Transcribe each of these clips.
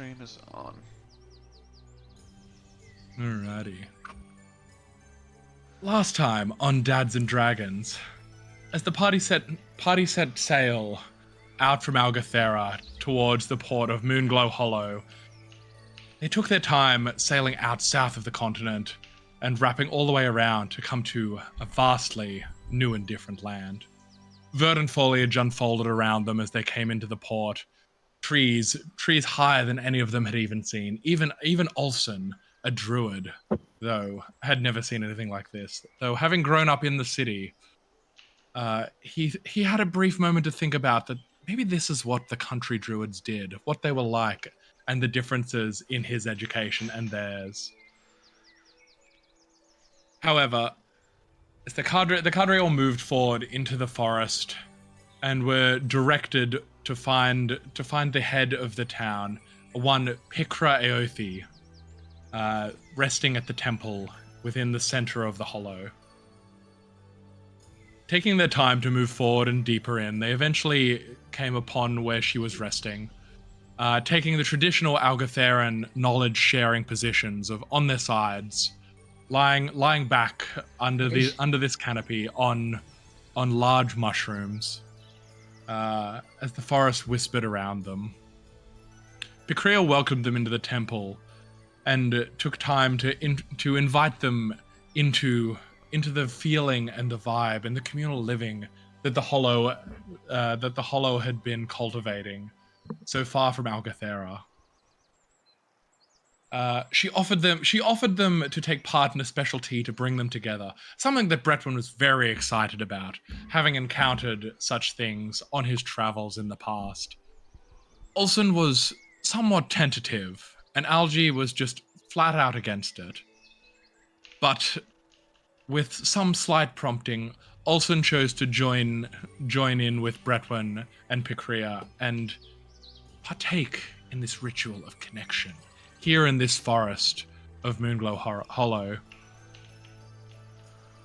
train is on. Alrighty. Last time on Dads and Dragons, as the party set sail out from Algathera towards the port of Moonglow Hollow, they took their time sailing out south of the continent and wrapping all the way around to come to a vastly new and different land. Verdant foliage unfolded around them as they came into the port. Trees higher than any of them had even seen. Even Olsen, a druid, though, had never seen anything like this. Though having grown up in the city, he had a brief moment to think about that maybe this is what the country druids did, what they were like, and the differences in his education and theirs. However, as the cadre all moved forward into the forest and were directed to find the head of the town, one Pikra Eothi, resting at the temple within the center of the hollow. Taking their time to move forward and deeper in, they eventually came upon where she was resting, taking the traditional Algatheran knowledge-sharing positions of on their sides, lying back under this canopy on large mushrooms, as the forest whispered around them. Pikria welcomed them into the temple and took time to invite them into the feeling and the vibe and the communal living that the hollow had been cultivating so far from Algathera. She offered them to take part in a special tea to bring them together, something that Bretwin was very excited about, having encountered such things on his travels in the past. Olsen was somewhat tentative, and Algie was just flat out against it. But with some slight prompting, Olsen chose to join in with Bretwin and Pikria and partake in this ritual of connection here in this forest of Moonglow Hollow.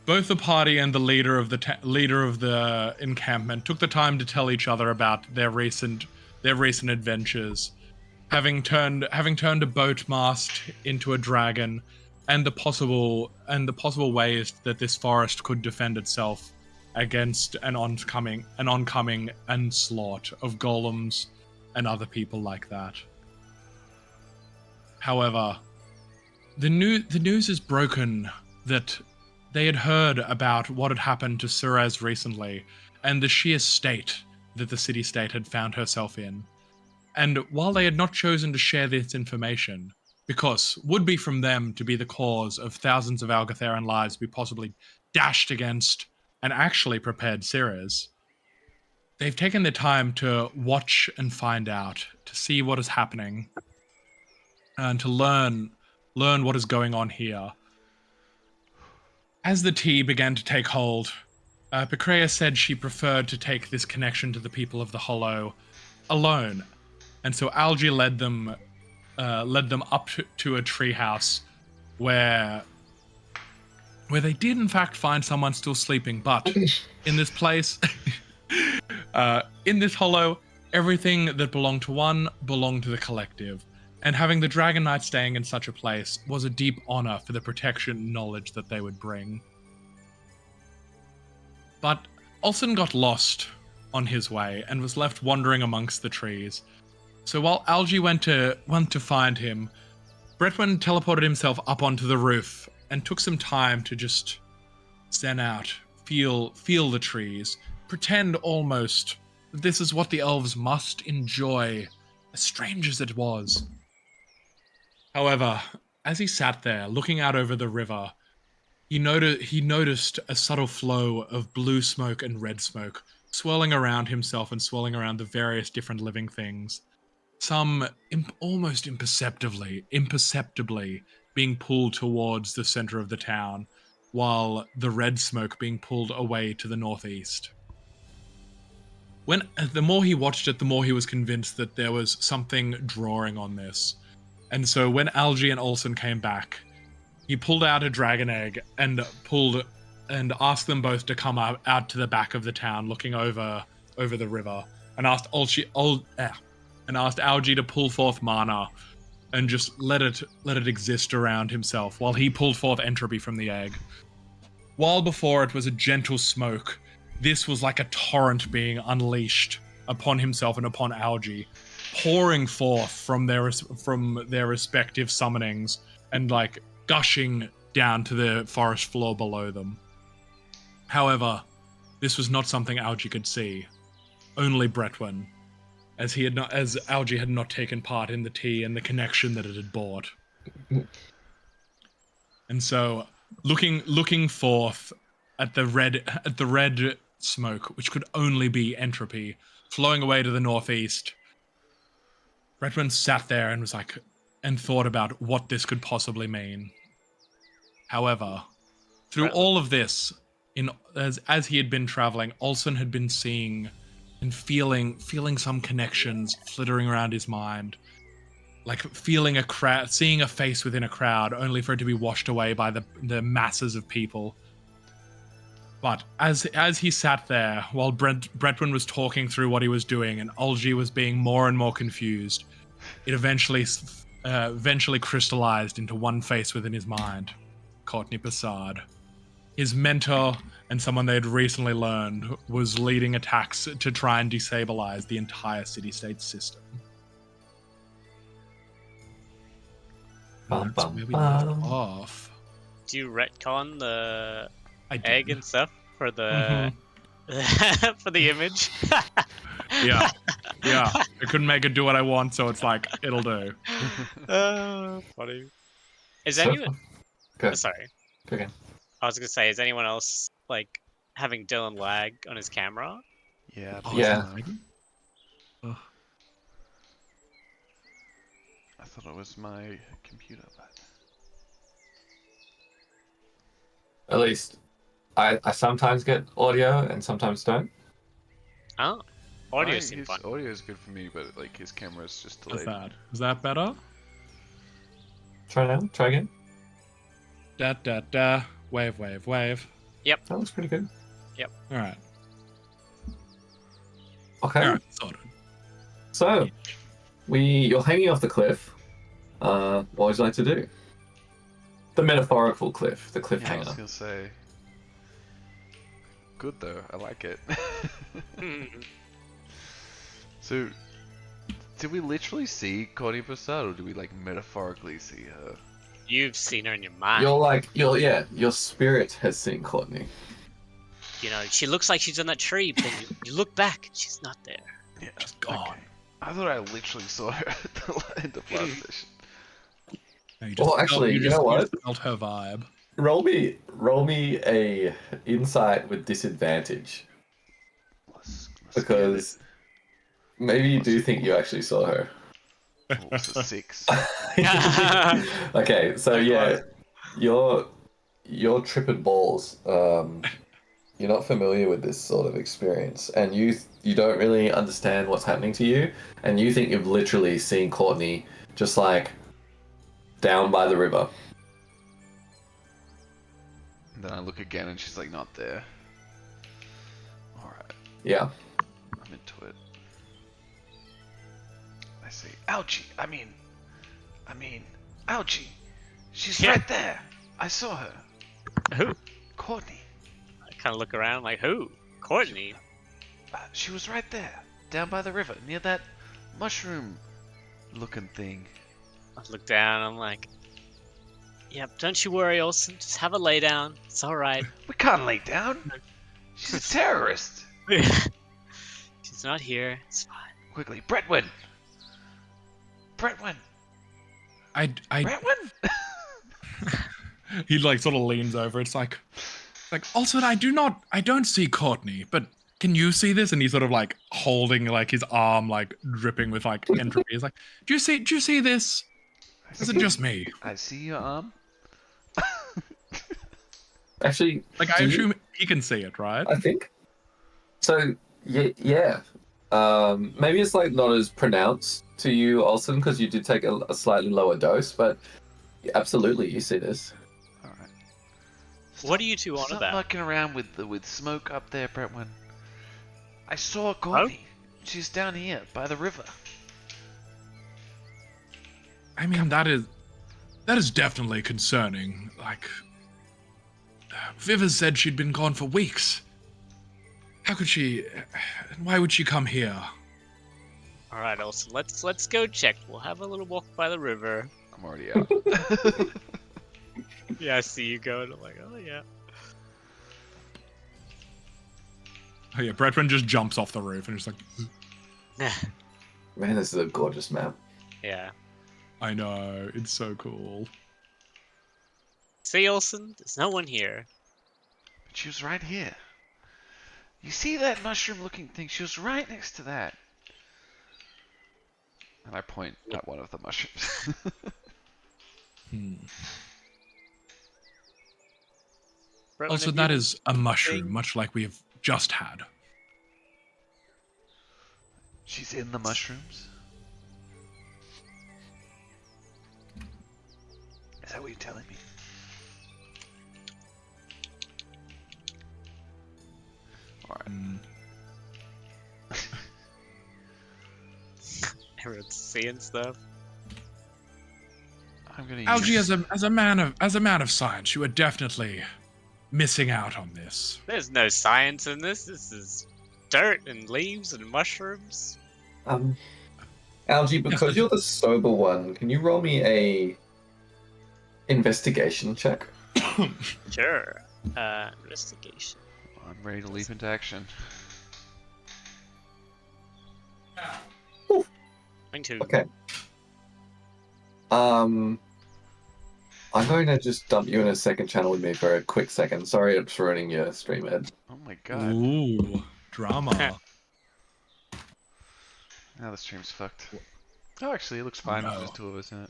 Both the party and the leader of the encampment took the time to tell each other about their recent adventures, having turned a boat mast into a dragon, and the possible ways that this forest could defend itself against an oncoming onslaught of golems and other people like that. However, the news is broken that they had heard about what had happened to Suraz recently, and the sheer state that the city-state had found herself in. And while they had not chosen to share this information, because would be from them to be the cause of thousands of Algatheran lives be possibly dashed against an actually prepared Ceres, they've taken the time to watch and find out, to see what is happening, and to learn what is going on here. As the tea began to take hold, Pikrea said she preferred to take this connection to the people of the Hollow alone, and so Algie led them up to a treehouse where they did in fact find someone still sleeping, but in this place, in this hollow, everything that belonged to one belonged to the collective. And having the Dragon Knight staying in such a place was a deep honor for the protection and knowledge that they would bring. But Olsen got lost on his way and was left wandering amongst the trees. So while Algie went to find him, Bretwin teleported himself up onto the roof and took some time to just zen out, feel the trees, pretend almost that this is what the elves must enjoy, as strange as it was. However, as he sat there, looking out over the river, he noticed a subtle flow of blue smoke and red smoke swirling around himself and swirling around the various different living things. Some almost imperceptibly being pulled towards the center of the town, while the red smoke being pulled away to the northeast. The more he watched it, the more he was convinced that there was something drawing on this. And so when Algie and Olsen came back, he pulled out a dragon egg and asked them both to come out to the back of the town, looking over the river, and asked and asked Algae to pull forth mana and just let it exist around himself while he pulled forth entropy from the egg. While before it was a gentle smoke, this was like a torrent being unleashed upon himself and upon Algae, pouring forth from their respective summonings and like gushing down to the forest floor below them. However, this was not something Algae could see. Only Bretwin, as Algae had not taken part in the tea and the connection that it had brought. And so, looking forth at the red smoke, which could only be entropy, flowing away to the northeast, Bretwin sat there and thought about what this could possibly mean. However, through all of this, as he had been traveling, Olsen had been seeing and feeling some connections flittering around his mind, like feeling seeing a face within a crowd, only for it to be washed away by the masses of people. But as he sat there, while Bretwin was talking through what he was doing, and Algae was being more and more confused, it eventually crystallized into one face within his mind: Courtney Passard. His mentor and someone they had recently learned was leading attacks to try and destabilize the entire city-state system. That's where we left off. Do you retcon the egg and stuff for the for the image? Yeah. I couldn't make it do what I want, so it's like, it'll do. Funny. Is anyone... Okay. Sorry. Okay. I was gonna say, is anyone else like having Dylan lag on his camera? Yeah. Yeah. I thought it was my computer, but At least I sometimes get audio and sometimes don't. Oh, audio seems his fun. audio is good for me, but like his camera is just What's delayed. that? Is that better? Try now. Try again. Da da da. Wave, wave, wave. Yep. That looks pretty good. Yep. All right. Okay. All right. Sorted. So, you're hanging off the cliff. What would you like to do? The metaphorical cliff, the I was cliffhanger. gonna say. Good though, I like it. So, did we literally see Courtney Passard, or do we like metaphorically see her? You've seen her in your mind. Your spirit has seen Courtney. You know, she looks like she's on that tree, but then you look back, and she's not there. Yeah, She's gone. okay. I thought I literally saw her at the end of last session. No, Well, actually, you know what? You felt her vibe. Roll me a insight with disadvantage, Let's because maybe you do think you actually saw her. get it. Oh, it's a 6. Okay, so yeah, you're tripping balls. You're not familiar with this sort of experience, and you don't really understand what's happening to you, and you think you've literally seen Courtney just like down by the river. And then I look again and she's like not there. Alright, Yeah. I'm into it. I say, Algae! I mean, Algae! She's Yeah. right there! I saw her! Who? Courtney! I kind of look around like, who? Courtney? She was right there, down by the river, near that mushroom looking thing. I look down, I'm like, yep, don't you worry, Olsen. Just have a lay down. It's alright. We can't lay down! She's a terrorist! She's not here. It's fine. Quickly, Bretwin! Bretwin! I Bretwin! he like sort of leans over. It's like also I don't see Courtney, but can you see this? And he's sort of like holding like his arm like dripping with like entropy. He's like, do you see this? Is it just me? I see your arm. Actually, Like I assume he can see it, right? I think so. Yeah. Maybe it's like not as pronounced to you, Olsen, because you did take a slightly lower dose, but absolutely, you see this. Alright. What are you two on Stop about? mucking around with smoke up there, Bretwin. I saw Courtney. She's down here by the river. I mean, that is definitely concerning. Like, Viv has said she'd been gone for weeks. How could she? Why would she come here? All right, Olsen, let's go check. We'll have a little walk by the river. I'm already out. Yeah, I see you going. I'm like, oh yeah. Oh yeah, Bretman just jumps off the roof and is like, Man, this is a gorgeous map. Yeah. I know, it's so cool. See, Olsen, there's no one here. But she was right here. You see that mushroom-looking thing? She was right next to that. And I point at one of the mushrooms. Bretman, Also, have that you is a mushroom, seen- much like we've just had. She's in the mushrooms? Is that what you're telling me? Alright. Everyone's seeing stuff. I'm gonna Algie, use... as a man of science, you are definitely missing out on this. There's no science in this. This is dirt and leaves and mushrooms. Algie, because you're the sober one, can you roll me a investigation check? Sure. Investigation. I'm ready to leap into action. Mine too. Okay. I'm going to just dump you in a second channel with me for a quick second. Sorry, it's ruining your stream, Ed. Oh my god. Ooh, drama. Now the stream's fucked. Oh, actually, it looks fine with No. just two of us in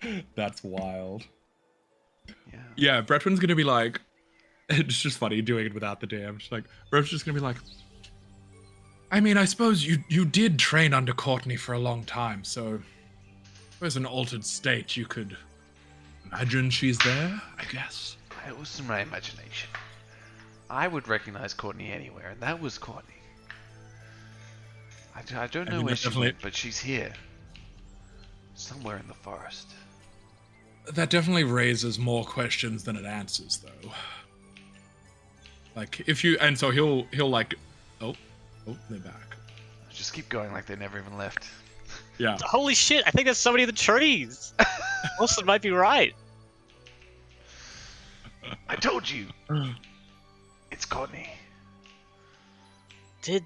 it. That's wild. Yeah. Yeah, Bretman's gonna be like, it's just funny doing it without the DM. Just like, Bretman's just gonna be like, I mean, I suppose you did train under Courtney for a long time, so I suppose in an altered state you could imagine she's there, I guess. It was in my imagination. I would recognize Courtney anywhere, and that was Courtney. I don't know mean, where that she definitely- went, but she's here. Somewhere in the forest. That definitely raises more questions than it answers, though. Like, if you, and so he'll like, oh, they're back. Just keep going like they never even left. Yeah. Holy shit! I think there's somebody in the trees. Olsen might be right. I told you! It's Courtney. It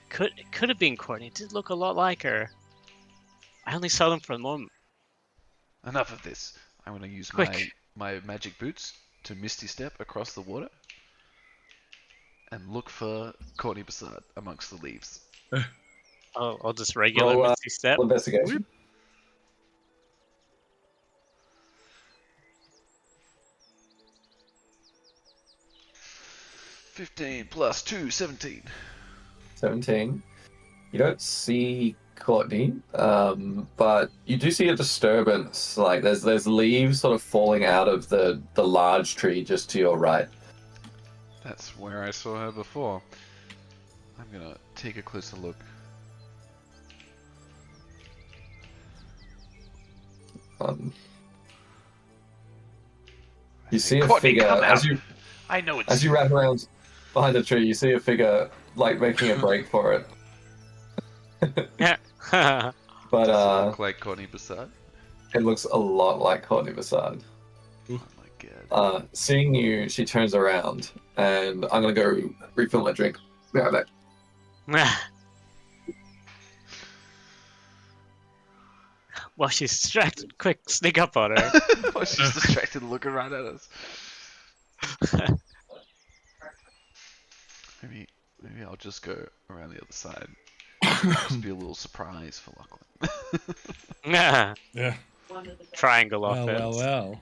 could have been Courtney. It did look a lot like her. I only saw them for a moment. Enough of this. I'm gonna use Quick. my magic boots to misty step across the water and look for Courtney Bassard amongst the leaves. I'll just regular Roll, misty step. Investigation. +15 plus 2, 17. 17. You don't see Courtney, but you do see a disturbance. Like there's leaves sort of falling out of the large tree just to your right. That's where I saw her before. I'm gonna take a closer look. You see a Courtney, figure come as out. you I know it's as you wrap around behind the tree. You see a figure like making a break for it. Yeah. But Does it look like Courtney Bassard? it looks a lot like Courtney Bassard. Oh my god. Seeing you, she turns around, and I'm gonna go refill my drink. Be right back. Well, she's distracted. Quick, sneak up on her. Oh, she's distracted looking right at us. Maybe I'll just go around the other side. Just be a little surprise for Lachlan. Yeah. Triangle Well, offense. well.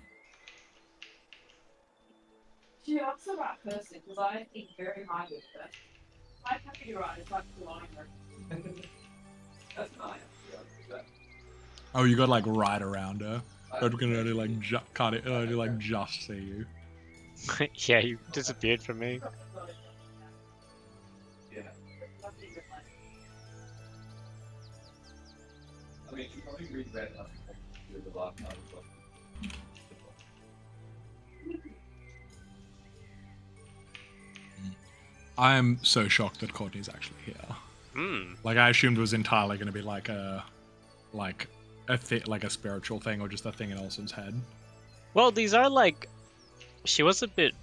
She asked the right person because I think very highly of her. I have to be right. It's like lying her. That's fine. Oh, you got like right around her. But we can only like can't only like just see you. Yeah, you disappeared from me. I mean, you probably read red enough to the last time. I'm so shocked that Courtney's actually here. Hmm. Like, I assumed it was entirely going to be like a spiritual thing, or just a thing in Olsen's head. Well, these are like. She was a bit.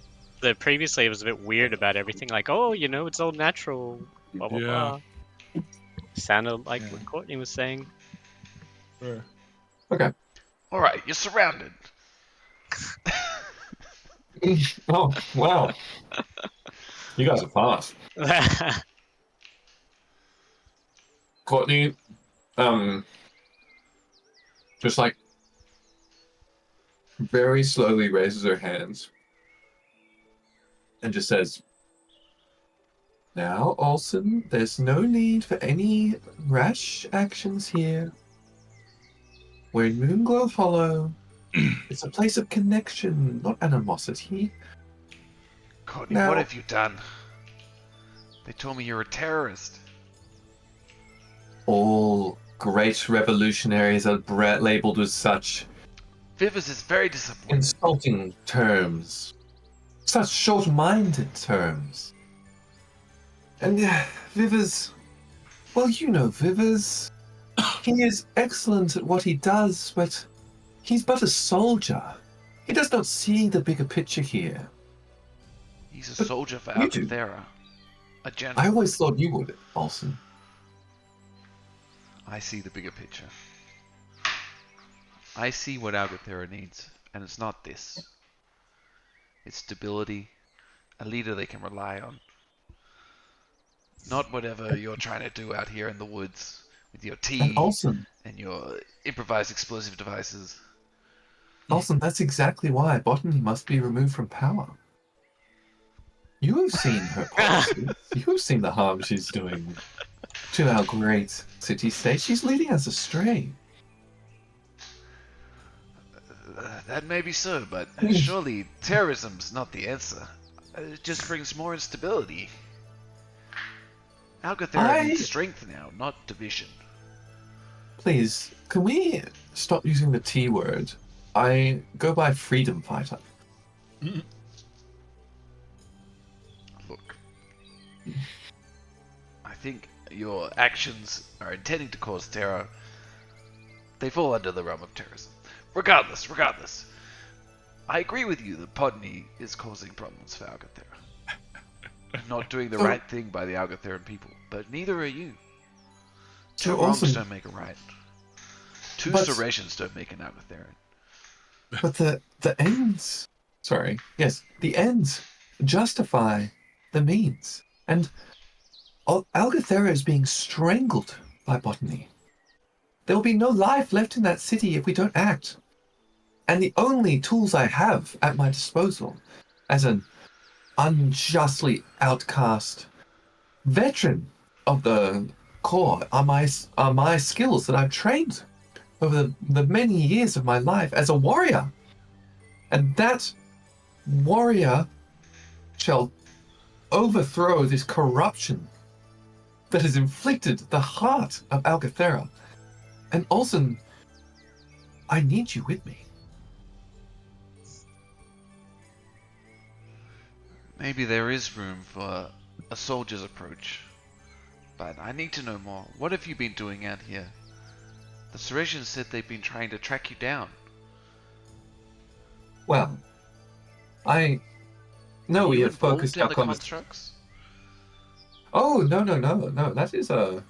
The previous lady was a bit weird about everything. Like, oh, it's all natural. Blah blah Yeah. blah. Sounded like what Courtney was saying. Sure. Okay. All right, you're surrounded. Oh, wow. You guys are fast. Courtney, just like very slowly raises her hands and just says, "Now, Olsen, there's no need for any rash actions here. We're in Moonglow Hollow. It's a place of connection, not animosity. Courtney, Now- what have you done? They told me you're a terrorist. All great revolutionaries are labeled as such Vivers is very disappointed. insulting terms. Such short-minded terms. And Vivers, well, you know Vivers. He is excellent at what he does, but he's but a soldier. He does not see the bigger picture here. He's a But soldier for you do. Alcathera. A general. I always thought you would, Olsen. I see the bigger picture. I see what Alcathera needs, and it's not this. It's stability, a leader they can rely on. Not whatever you're trying to do out here in the woods with your tea And Olsen, and your improvised explosive devices. Olsen, that's exactly why botany must be removed from power. You have seen her policies. You have seen the harm she's doing to our great city-state. She's leading us astray. That may be so, but surely terrorism's not the answer. It just brings more instability. Alcathera needs strength now, not division. Please, can we stop using the T word? I go by freedom fighter. Look, I think your actions are intending to cause terror. They fall under the realm of terrorism. Regardless, I agree with you that Podney is causing problems for Alcathera. Not doing the right thing by the Alcatheran people, but neither are you. Two wrongs don't make a right. Two serrations don't make an Alcatheran. But the ends... Sorry. Yes, the ends justify the means. And Alcathera is being strangled by botany. There will be no life left in that city if we don't act. And the only tools I have at my disposal, as an unjustly outcast veteran of the Corps, are my skills that I've trained over the many years of my life as a warrior. And that warrior shall overthrow this corruption that has inflicted the heart of Alcathera. And Olsen, I need you with me. Maybe there is room for a soldier's approach. But I need to know more. What have you been doing out here? The Seresians said they've been trying to track you down. Well, I know we have focused in our the conversation. constructs? Oh, no. That is a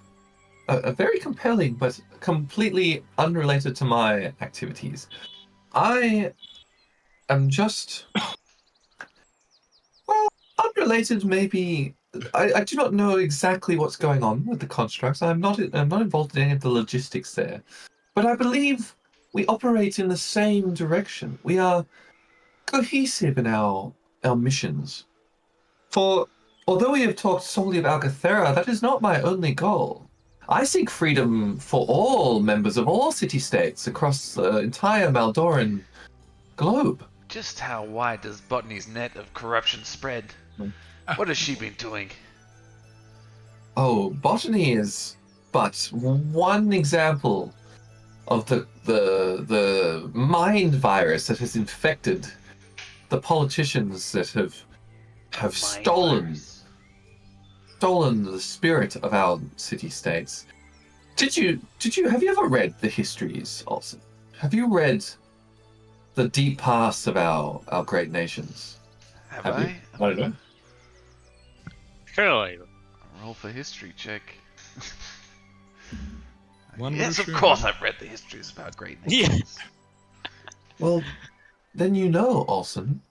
very compelling but completely unrelated to my activities. I am just, well, unrelated maybe. I do not know exactly what's going on with the constructs. I'm not involved in any of the logistics there. But I believe we operate in the same direction. We are cohesive in our missions. For although we have talked solely of Alcathera, that is not my only goal. I seek freedom for all members of all city-states across the entire Maldoran globe. Just how wide does Botany's net of corruption spread? What has she been doing? Oh, botany is but one example of the mind virus that has infected the politicians that have Mind stolen virus. the spirit of our city-states. Have you ever read the histories, Olsen? Have you read the deep past of our great nations? Have Have I? you? I don't know. Surely. Roll for history check. One would Yes, of assume. course I've read the histories of our great Yeah. nations. Well, then you know, Olsen,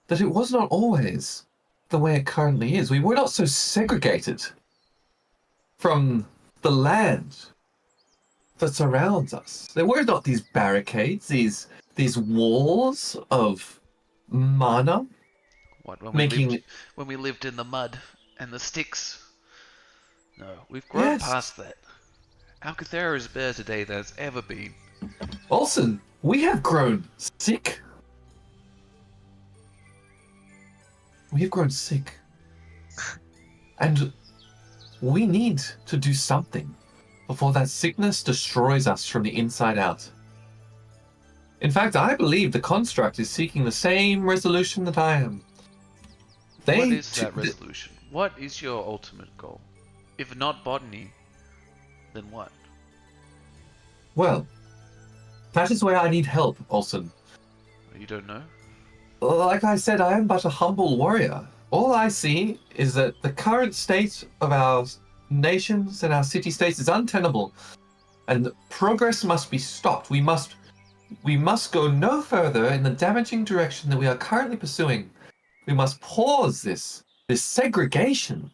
that it was not always the way it currently is. We were not so segregated from the land that surrounds us. There were not these barricades, these walls of mana What, making. when we lived in the mud and the sticks? No, we've grown Yes, past that. Alcathera is better today than it's ever been. Olsen, we have grown sick. We have grown sick. And we need to do something before that sickness destroys us from the inside out. In fact, I believe the construct is seeking the same resolution that I am. What is that resolution? What is your ultimate goal? If not botany, then what? Well, that is where I need help, Olsen. You don't know? Like I said, I am but a humble warrior. All I see is that the current state of our nations and our city-states is untenable, and progress must be stopped. We must go no further in the damaging direction that we are currently pursuing. We must pause this segregation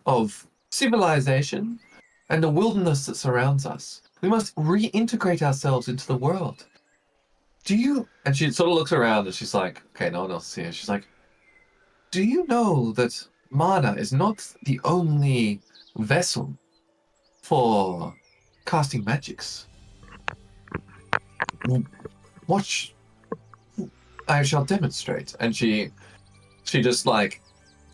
of civilization and the wilderness that surrounds us. We must reintegrate ourselves into the world. And she sort of looks around and she's like, okay, no one else is here. She's like, do you know that mana is not the only vessel for casting magics? Watch, I shall demonstrate. And she just like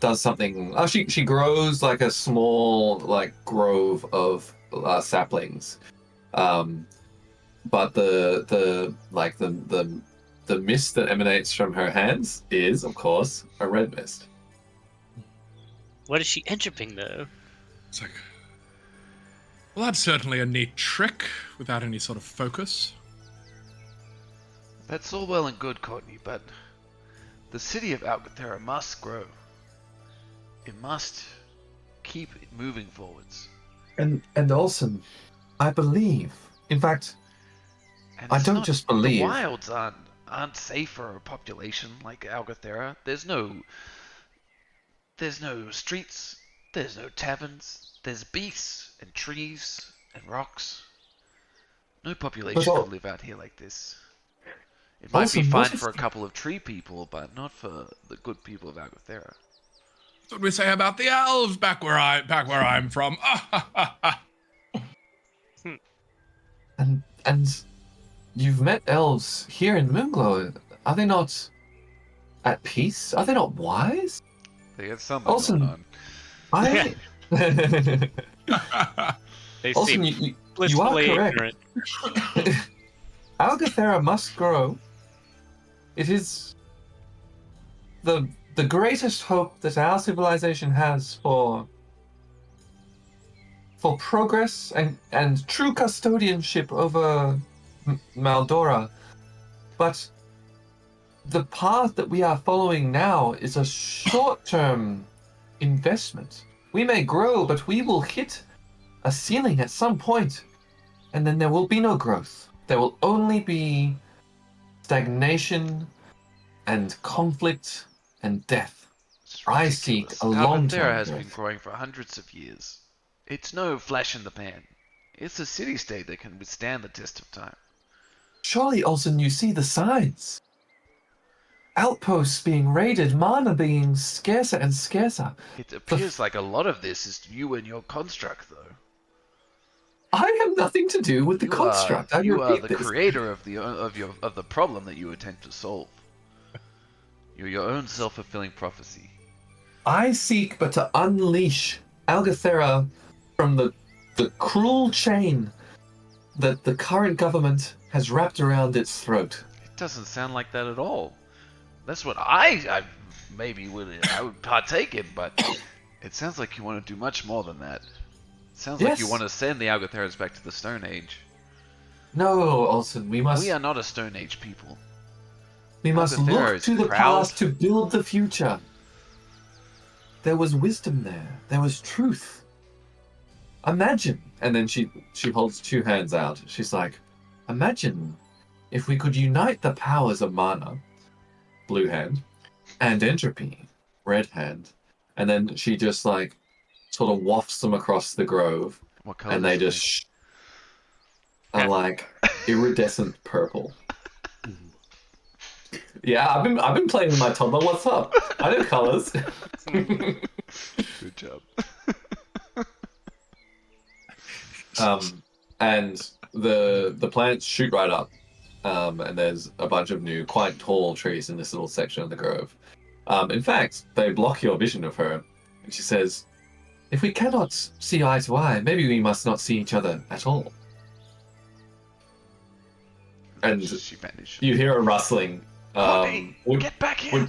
does something. Oh, she grows like a small like grove of saplings. But the mist that emanates from her hands is, of course, a red mist. What is she entroping though? It's like, well, that's certainly a neat trick without any sort of focus. That's all well and good, Courtney, but the city of Alcathera must grow. It must keep moving forwards. And Olsen, I believe, in fact, And I it's don't not- just believe. The wilds aren't safe for a population like Alcathera. There's no streets. There's no taverns. There's beasts and trees and rocks. No population But could live out here like this. It might be Olsen, fine what if for a couple of tree people, but not for the good people of Alcathera. That's what we say about the elves back where I'm from. and you've met elves here in Moonglow. Are they not at peace? Are they not wise? They got something Olsen, going on. I. They Olsen, seem you are blissfully correct. ignorant. Algathera must grow. It is the greatest hope that our civilization has for progress and true custodianship over Maldora. But the path that we are following now is a short-term investment. We may grow, but we will hit a ceiling at some point, and then there will be no growth. There will only be stagnation and conflict and death. It's I ridiculous. seek a long-term Alcathera has been growth. growing for hundreds of years. It's no flash in the pan. It's a city-state that can withstand the test of time. Surely, Olsen, you see the signs. Outposts being raided, mana being scarcer and scarcer. It appears like a lot of this is you and your construct, though. I have nothing to do with the construct. I You are repeat the this. creator of the problem that you attempt to solve. You're your own self-fulfilling prophecy. I seek but to unleash Algathera from the cruel chain that the current government has wrapped around its throat. It doesn't sound like that at all. That's what I would partake in, but it sounds like you want to do much more than that. It sounds like you Yes. want to send the Algotherans back to the Stone Age. No, Olsen, we must We are not a Stone Age people. look Algothera is to the proud. past to build the future. There was wisdom there. There was truth. Imagine. And then she holds two hands out. She's like, imagine if we could unite the powers of mana, blue hand, and entropy, red hand. And then she just like sort of wafts them across the grove. What color And they does it just are like iridescent purple. Yeah, I've been playing with my toddler. What's up? I know colors. make? Good job. And the plants shoot right up. And there's a bunch of new, quite tall trees in this little section of the grove. In fact, they block your vision of her. And she says, if we cannot see eye to eye, maybe we must not see each other at all. And She vanished. you hear a rustling. Bonnie, get back here!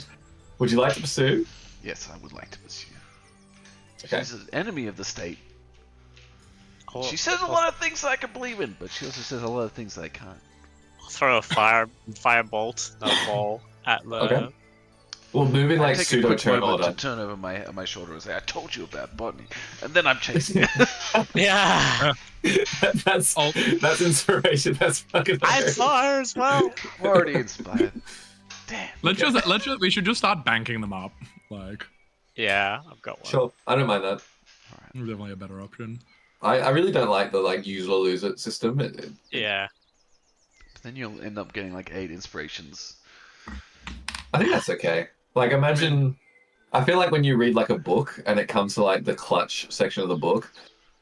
Would you like to pursue? Yes, I would like to pursue. Okay. She's an enemy of the state. I'll, She says a lot of things I can believe in, but she also says a lot of things I can't. I'll throw a firebolt, not a ball, at the. Okay. Well, moving I like take a pseudo quick turn moment order. to turn over my shoulder and say, I told you about botany. And then I'm chasing. Yeah, that's inspiration. That's fucking. I hilarious. saw her as well. I'm already inspired. Damn. We should just start banking them up. Like, Yeah, I've got one. Sure, I don't mind that. definitely a better option. I really don't like the like use it or lose it system. Yeah. But then you'll end up getting like 8 inspirations. I think that's okay. Like imagine, I feel like when you read like a book and it comes to like the clutch section of the book,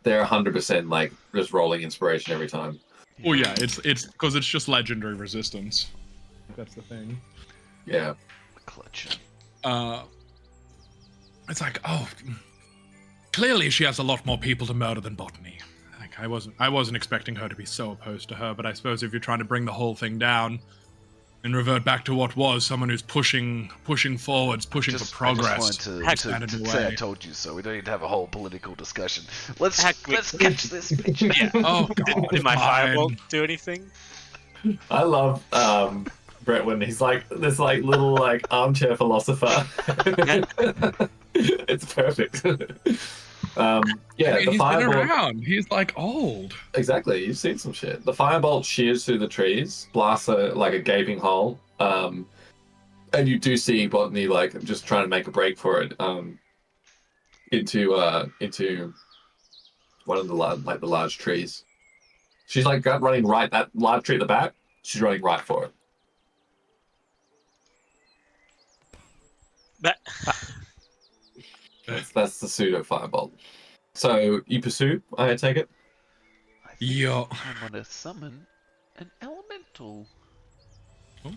they're 100% like just rolling inspiration every time. Oh yeah, it's because it's just legendary resistance. That's the thing. Yeah. Clutch. It's like, oh, clearly she has a lot more people to murder than Botany. Like I wasn't expecting her to be so opposed to her, but I suppose if you're trying to bring the whole thing down and revert back to what was, someone who's pushing forwards, pushing for progress. I just wanted to say I told you so. We don't need to have a whole political discussion. Let's catch this bitch. Yeah. Oh god. Did my fine. firebolt do anything? I love Brett when he's like this like little like armchair philosopher. It's perfect. Yeah, I mean, the he's been firebolt. around. He's like old. Exactly, you've seen some shit. The firebolt shears through the trees, blasts like a gaping hole, and you do see Botany like just trying to make a break for it into one of the large trees. She's like running right that large tree at the back. She's running right for it. That, That's the pseudo firebolt. So you pursue, I take it. I think Yo. I want to summon an elemental. Oh.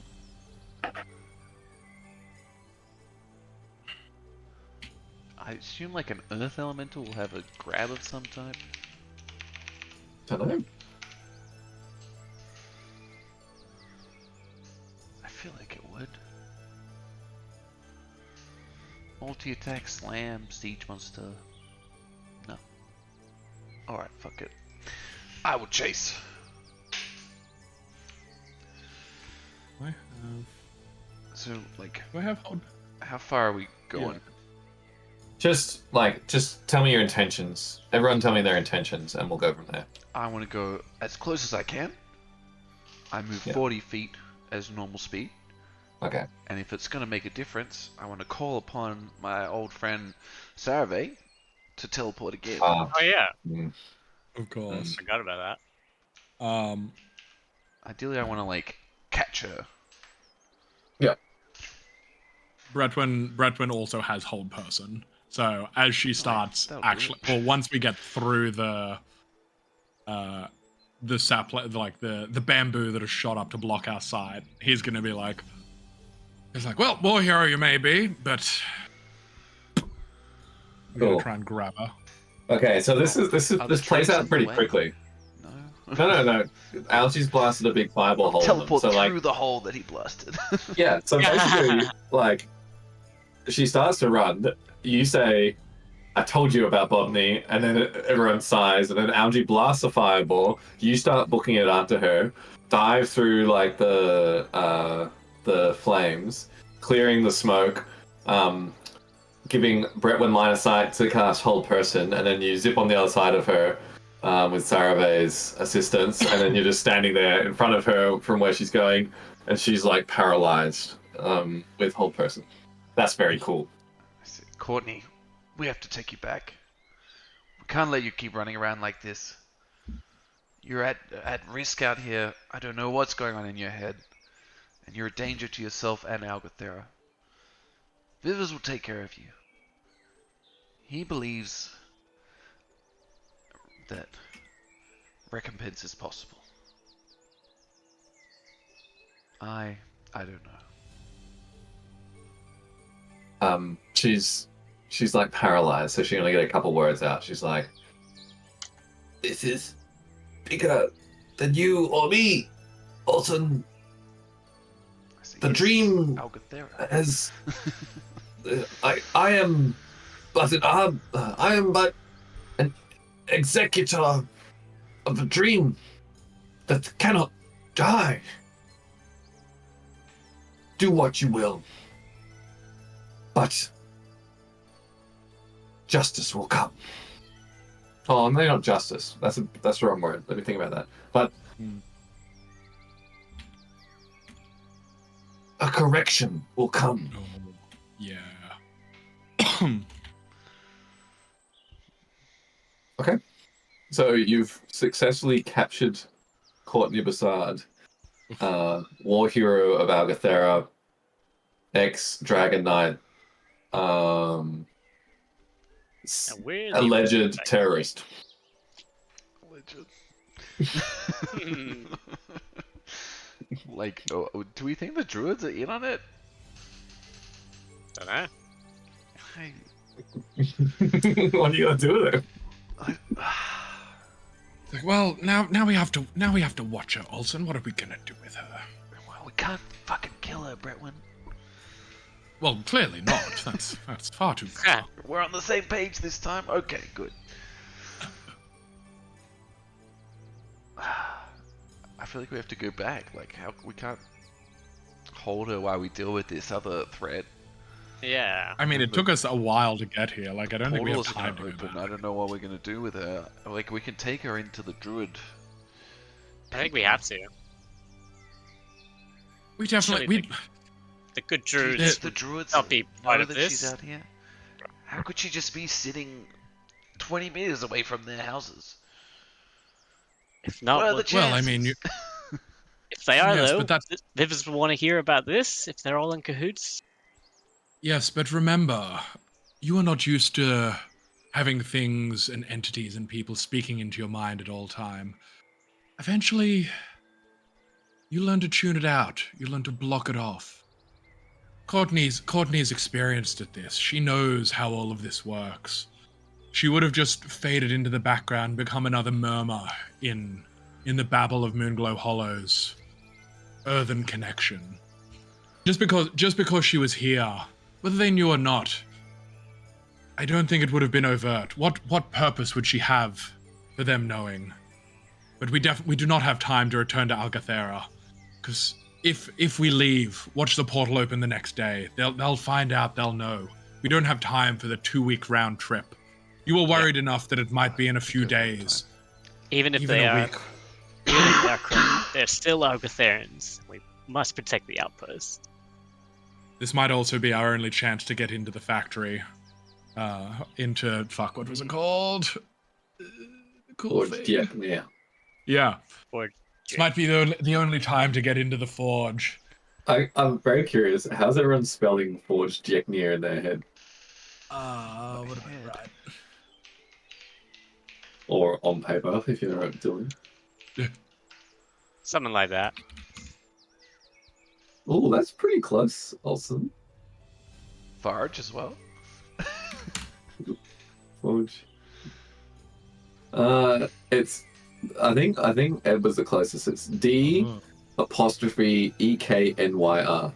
I assume like an earth elemental will have a grab of some type. Don't know. I feel like it would. Multi-attack, slam, siege monster. No. Alright, fuck it. I will chase. I have. So, like, Do I have hold? how far are we going? Just tell me your intentions. Everyone tell me their intentions and we'll go from there. I want to go as close as I can. I move Yeah. 40 feet as normal speed. Okay. And if it's going to make a difference, I want to call upon my old friend Sarave to teleport again. oh yeah, Of course. forgot about Ideally, I want to, like, catch her. Bretwin also has hold person. So as she starts that'll do actually, well, once we get through the sapling, like the bamboo that is shot up to block our sight, he's gonna be like, well, war hero you may be, but I'm Cool. gonna try and grab her. Okay, so this Are the plays trees out in pretty the way? quickly. No? No. Algae's blasted a big fireball hole in them. Teleport So like, through the hole that he blasted. yeah. So basically, like, she starts to run. You say, "I told you about botany," and then everyone sighs, and then Algae blasts a fireball. You start booking it after her, dive through like the flames, clearing the smoke, giving Bretwin line of sight to cast Hold Person, and then you zip on the other side of her with Sarave's assistance, and then you're just standing there in front of her from where she's going, and she's like paralyzed with Hold Person. That's very cool. Courtney, we have to take you back. We can't let you keep running around like this. You're at risk out here. I don't know what's going on in your head. And you're a danger to yourself and Algathera. Vivers will take care of you. He believes that recompense is possible. I don't know. She's like paralyzed, so she only get a couple words out. She's like, "This is bigger than you or me, Olsen. The dream Algathera. has I am but I am but an executor of a dream that cannot die. Do what you will, but justice will come." Oh, maybe not justice. That's the wrong word. Let me think about that. But a correction will come. Oh, yeah. Okay. So you've successfully captured Courtney Bassard, war hero of Algathera, ex-Dragon Knight, And we're the alleged terrorist. Like, do we think the druids are in on it? Don't know. What are you gonna do with it? Like, well, now we have to watch her, Olsen. What are we gonna do with her? Well, we can't fucking kill her, Bretwin. Well, clearly not. That's far too far. We're on the same page this time? Okay, good. I feel like we have to go back. Like, how we can't hold her while we deal with this other threat. Yeah. I mean, it took us a while to get here. Like, I don't think we have Portal's time to gonna go open. back. I don't know what we're gonna do with her. Like, we can take her into the druid. I think we have to. We definitely. The good Do you druids think the druids not be part know of that this. she's out here? How could she just be sitting 20 meters away from their houses? If not, What are the well, chances? Well, I mean, if they are Yes, though, but that's- Vivers will want to hear about this. If they're all in cahoots. yes, but remember, you are not used to having things and entities and people speaking into your mind at all time. Eventually, you learn to tune it out. You learn to block it off. Courtney's experienced at this. She knows how all of this works. She would have just faded into the background, become another murmur in the babble of Moonglow Hollow's earthen connection. Just because she was here, whether they knew or not, I don't think it would have been overt. What purpose would she have for them knowing? But we do not have time to return to Algathera, because if we leave, watch the portal open the next day. They'll find out. They'll know. We don't have time for the 2-week round trip. You were worried enough that it might be in a few days. Even if Even they a are, week. even if they are corrupt, they're still Algatherans. We must protect the outpost. This might also be our only chance to get into the factory. What was it called? Cool Or, thing. yeah. Yeah. Or This might be the only time to get into the forge. I'm very curious. How's everyone spelling Forge Jeknir in their head? What am I right? Or on paper, if you know what I'm doing. something like that. Oh, that's pretty close, Olsen. Varge as well? Forge. It's I think Ed was the closest. It's D apostrophe EKNYR.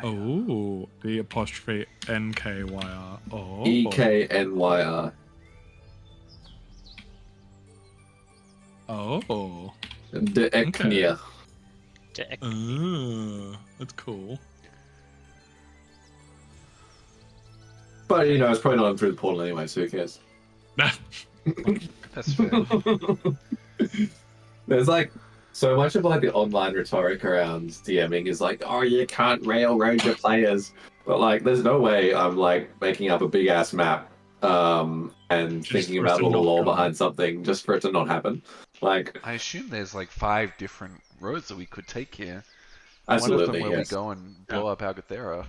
Oh, the apostrophe NKYR. Oh. EKNYR. Oh. Deeknia. That's cool. But you know, it's probably not in through the portal anyway, so who cares? That's fair. There's like so much of like the online rhetoric around DMing is like, oh, you can't railroad your players, but like, there's no way I'm like making up a big ass map, and Just thinking for it about to all the not lore come. behind something just for it to not happen. Like, I assume there's like 5 different roads that we could take here. absolutely, One of them where we yes. go and blow up Algathera.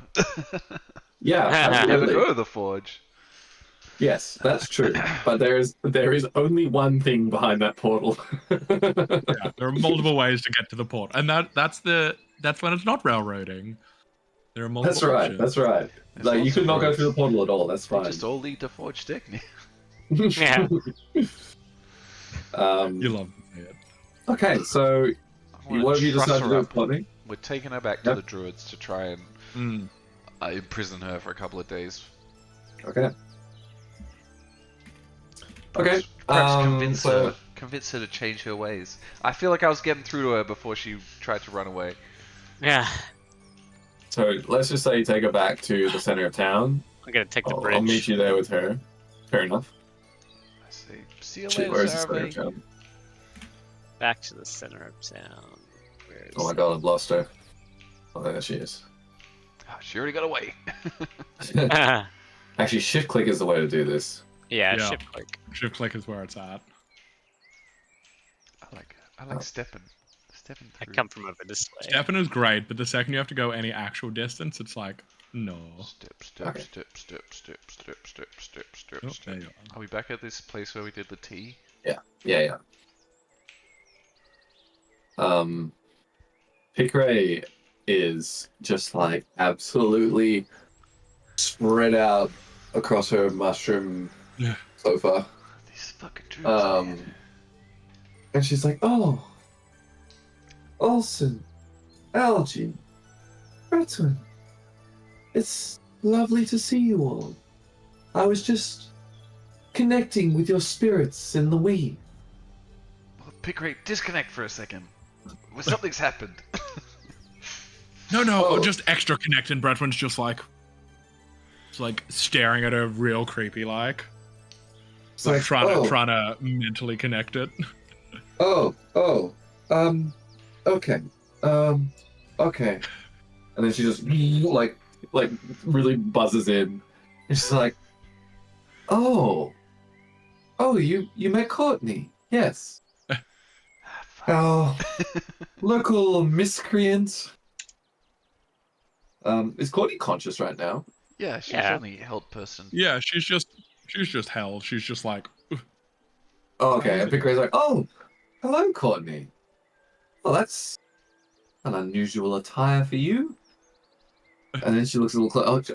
Yeah, Never absolutely. go to the Forge. Yes, that's true. But there is only one thing behind that portal. Yeah, there are multiple ways to get to the port, and that's when it's not railroading. There are multiple That's right. options. That's right. There's Like, you lots could of not go roads. through the portal at all. That's They fine. just all lead to Forge Technic. Yeah. You Um, love to see it. okay, so I wanna what have you truss decided to her do up. with Plotney? We're taking her back to Yep. the Druids to try and Mm. imprison her for a couple of days. Okay. Okay. Perhaps So convince her to change her ways. I feel like I was getting through to her before she tried to run away. Yeah. so let's just say you take her back to the center of town. I'm gonna take the I'll meet bridge. you there with her. Fair enough. I see. See you Shit, later, where is the center Sarah of town? Back to the center of town. Where is Oh my god, I've lost her. Oh, there she is. Oh, she already got away. it? Actually, shift click is the way to do this. Yeah, Yeah. shift click. Shift click is where it's at. I like stepping I through. come from over this way. Stepping is great, but the second you have to go any actual distance, it's like, no. Step, step, Okay. step, step, step, step, step, step, step, Oh, step. there you are. Are we back at this place where we did the tea? Yeah. Picray is just like absolutely spread out across her mushroom Yeah. sofa. These fucking druids, man. And she's like, oh, Olsen, Algie, Bretton, it's lovely to see you all. I was just connecting with your spirits in the weed. Well, Pickrate, disconnect for a second. Something's happened. No, Oh. just extra connect, and Bretwin's just like, staring at her real creepy, like It's trying to mentally connect it. Okay, okay. And then she just like really buzzes in. And she's like, oh, you met Courtney, yes. Oh, local miscreant. Is Courtney conscious right now? Yeah, she's Yeah. only held person. Yeah, she's just held. She's just like, Oh, okay. And Pickray's like, oh, hello, Courtney. Well, that's an unusual attire for you. And then she looks a little close.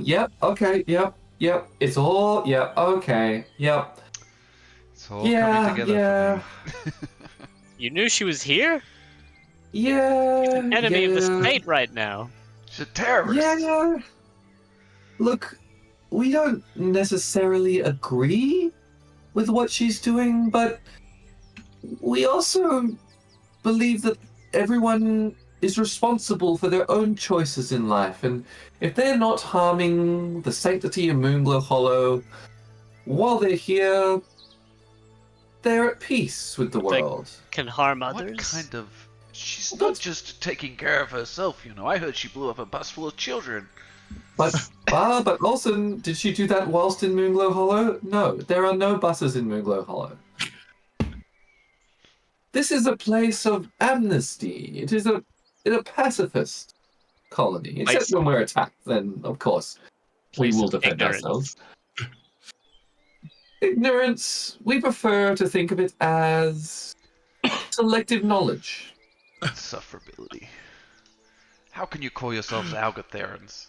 Yep, okay, yep. It's all, yep, okay, yep. It's all Yeah, coming together yeah. for me. You knew she was here? Yeah, Enemy of the state right now. She's a terrorist. Yeah. Look, we don't necessarily agree with what she's doing, but we also believe that everyone is responsible for their own choices in life, and if they're not harming the sanctity of Moonglow Hollow while they're here, they're at peace with the They- world. Can harm What others? kind of... She's Well, not that's- just taking care of herself, you know. I heard she blew up a bus full of children. But Olsen, did she do that whilst in Moonglow Hollow? No, there are no buses in Moonglow Hollow. This is a place of amnesty. It is a pacifist colony. Except when we're attacked, then of course we Place will of defend ignorance. ourselves. Ignorance, we prefer to think of it as selective knowledge. Insufferability. How can you call yourselves Algatherans?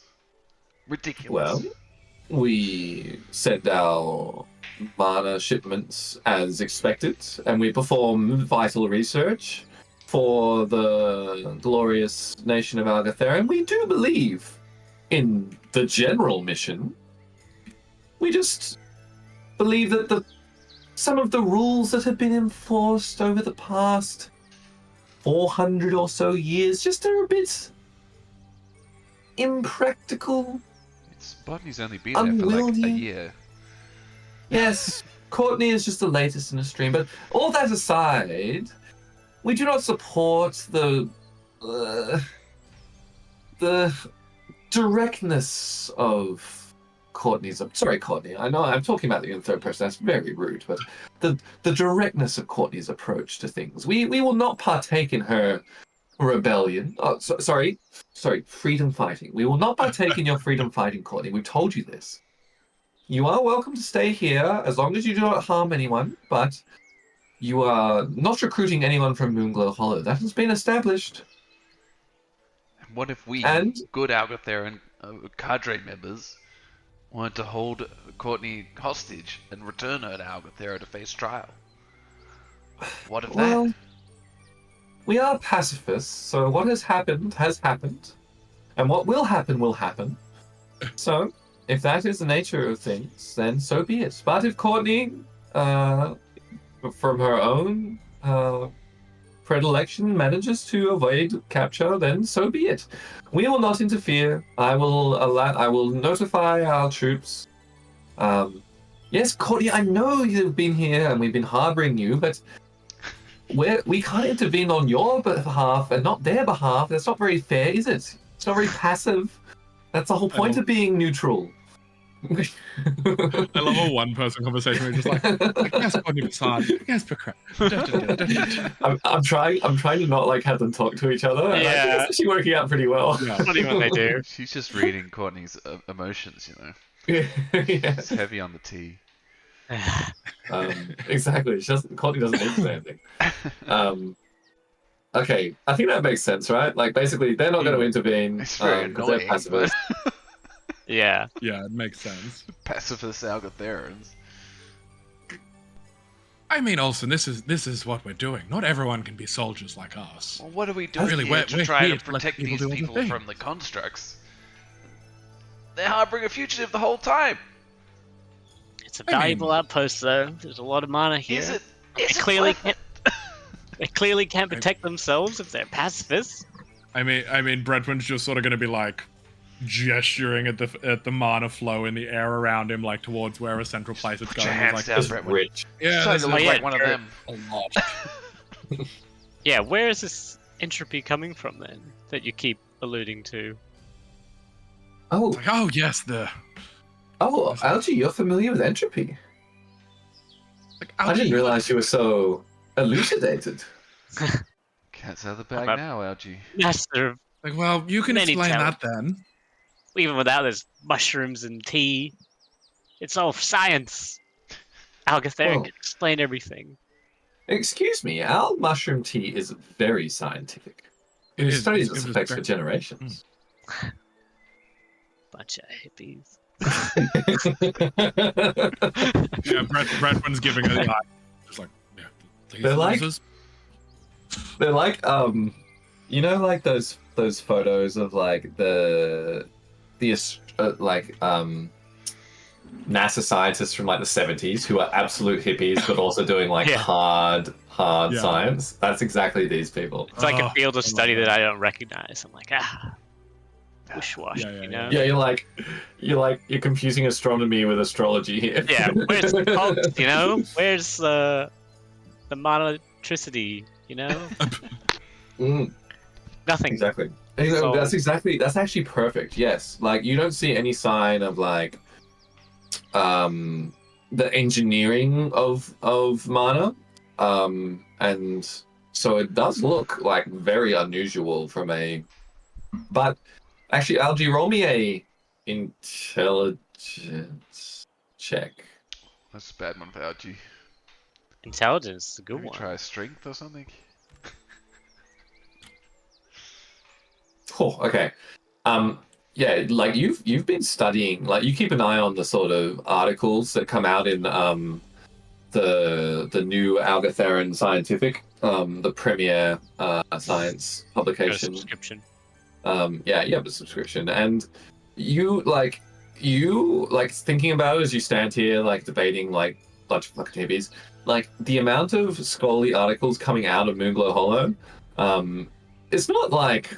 Ridiculous. Well, we send our mana shipments as expected, and we perform vital research for the glorious nation of Algathera, and we do believe in the general mission. We just believe that some of the rules that have been enforced over the past 400 or so years just are a bit impractical. Botany's only been there for like a Unwieldy. year. Yes, Courtney is just the latest in the stream, but all that aside, we do not support the directness of Courtney's. Sorry, Courtney. I know I'm talking about you in third person. That's very rude, but the directness of Courtney's approach to things. We will not partake in her rebellion. Oh, sorry, freedom fighting. We will not partake in your freedom fighting, Courtney. We've told you this. You are welcome to stay here as long as you do not harm anyone, but you are not recruiting anyone from Moonglow Hollow. That has been established. What if we, And- good Algatheran cadre members, wanted to hold Courtney hostage and return her to Algathera to face trial? What if Well, that? we are pacifists, so what has happened, and what will happen. So, if that is the nature of things, then so be it. But if Courtney, from her own predilection, manages to avoid capture, then so be it. We will not interfere. I will notify our troops. Yes, Courtney, I know you've been here and we've been harboring you, but we can't intervene on your behalf and not their behalf. That's not very fair, is it? It's not very passive. That's the whole point of being neutral. I love a one-person conversation where you're just like yes, Courtney Facade, yes, Picard. I'm trying to not like have them talk to each other. And I think Yeah. it's actually working out pretty well. Yeah. Funny when they do. She's just reading Courtney's emotions, you know. Yeah. It's heavy on the T. Exactly. Courtney doesn't need to say anything. Okay, I think that makes sense, right? Like basically, they're not going to intervene It's very because they're annoying, pacifists. Yeah. Yeah, it makes sense. Pacifist Algatherans. I mean, Olsen, this is what we're doing. Not everyone can be soldiers like us. Well, what are we doing Really, here we're to try here to to let protect people these do other people things. from the constructs? They're harboring a fugitive the whole time. It's a I mean- valuable outpost, though. There's a lot of mana here. Is it? They Is it clearly worth can't. They clearly can't protect themselves if they're pacifists. I mean, Bretwin's just sort of going to be like gesturing at the mana flow in the air around him, like towards where a central place it's Put your going. hands He's down, Just Brentwood. rich. yeah, Starting to look yeah, like one of sure. them. a lot. Yeah, where is this entropy coming from then that you keep alluding to? Oh, It's like, oh yes, Algie, you're familiar with entropy. like, I didn't Algie, realize you were so elucidated. Cat's out of the bag I'm a- now, Algie. Master of like, well, you can Many explain talents. that then. even without this mushrooms and tea, it's all science. Algathera Well- can explain everything. Excuse me, our mushroom tea is very scientific. It We've is- studied it its was effects very- for generations. Bunch of hippies. Yeah, Bretwin's giving her the eye. Just like, yeah, these They're like- losers. They're like, you know, like those photos of like the NASA scientists from like the 70s who are absolute hippies, but also doing like Yeah. hard Yeah. science. That's exactly these people. It's like Oh, a field I of love study that. that I don't recognize. I'm like, bushwash, Yeah, you know? Yeah, you're confusing astronomy with astrology here. Yeah, where's the cogs, you know? Where's the monotricity, you know? Mm, Nothing. exactly. So- That's actually perfect. Yes, like you don't see any sign of like the engineering of mana, and so it does look like very unusual from a. But actually, Algie, roll me a intelligence check. That's a bad one for Algie. Intelligence is a good Maybe one. try strength or something. Oh, okay. yeah, like you've been studying, like you keep an eye on the sort of articles that come out in the new Algatheran Scientific, the premier science Got a publication. subscription. Yeah, you have a subscription, and you thinking about it as you stand here like debating like bunch of fucking hippies, like the amount of scholarly articles coming out of Moonglow Hollow, it's not like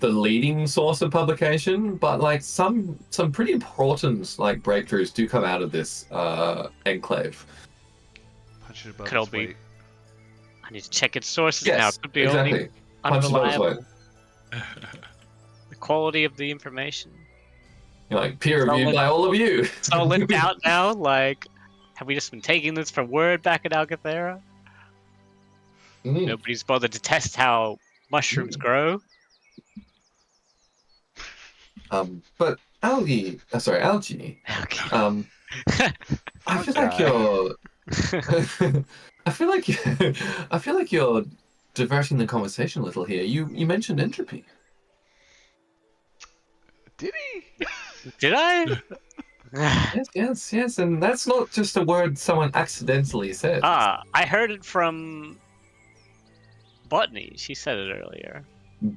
the leading source of publication, but like some pretty important like breakthroughs do come out of this enclave. Punch it above Could all its be- weight. I need to check its sources now. Yes, It could be exactly. only Punch above its weight. unreliable. The quality of the information. You're like peer Solid. reviewed by all of you. It's all linked out now. Like, have we just been taking this for word back at Algathera? Mm. Nobody's bothered to test how mushrooms grow. But algae, algae. Okay. I feel like you're. I feel like I feel like you're diverting the conversation a little here. You mentioned entropy. Did he? Did I? Yes, and that's not just a word someone accidentally said. I heard it from Botany. She said it earlier.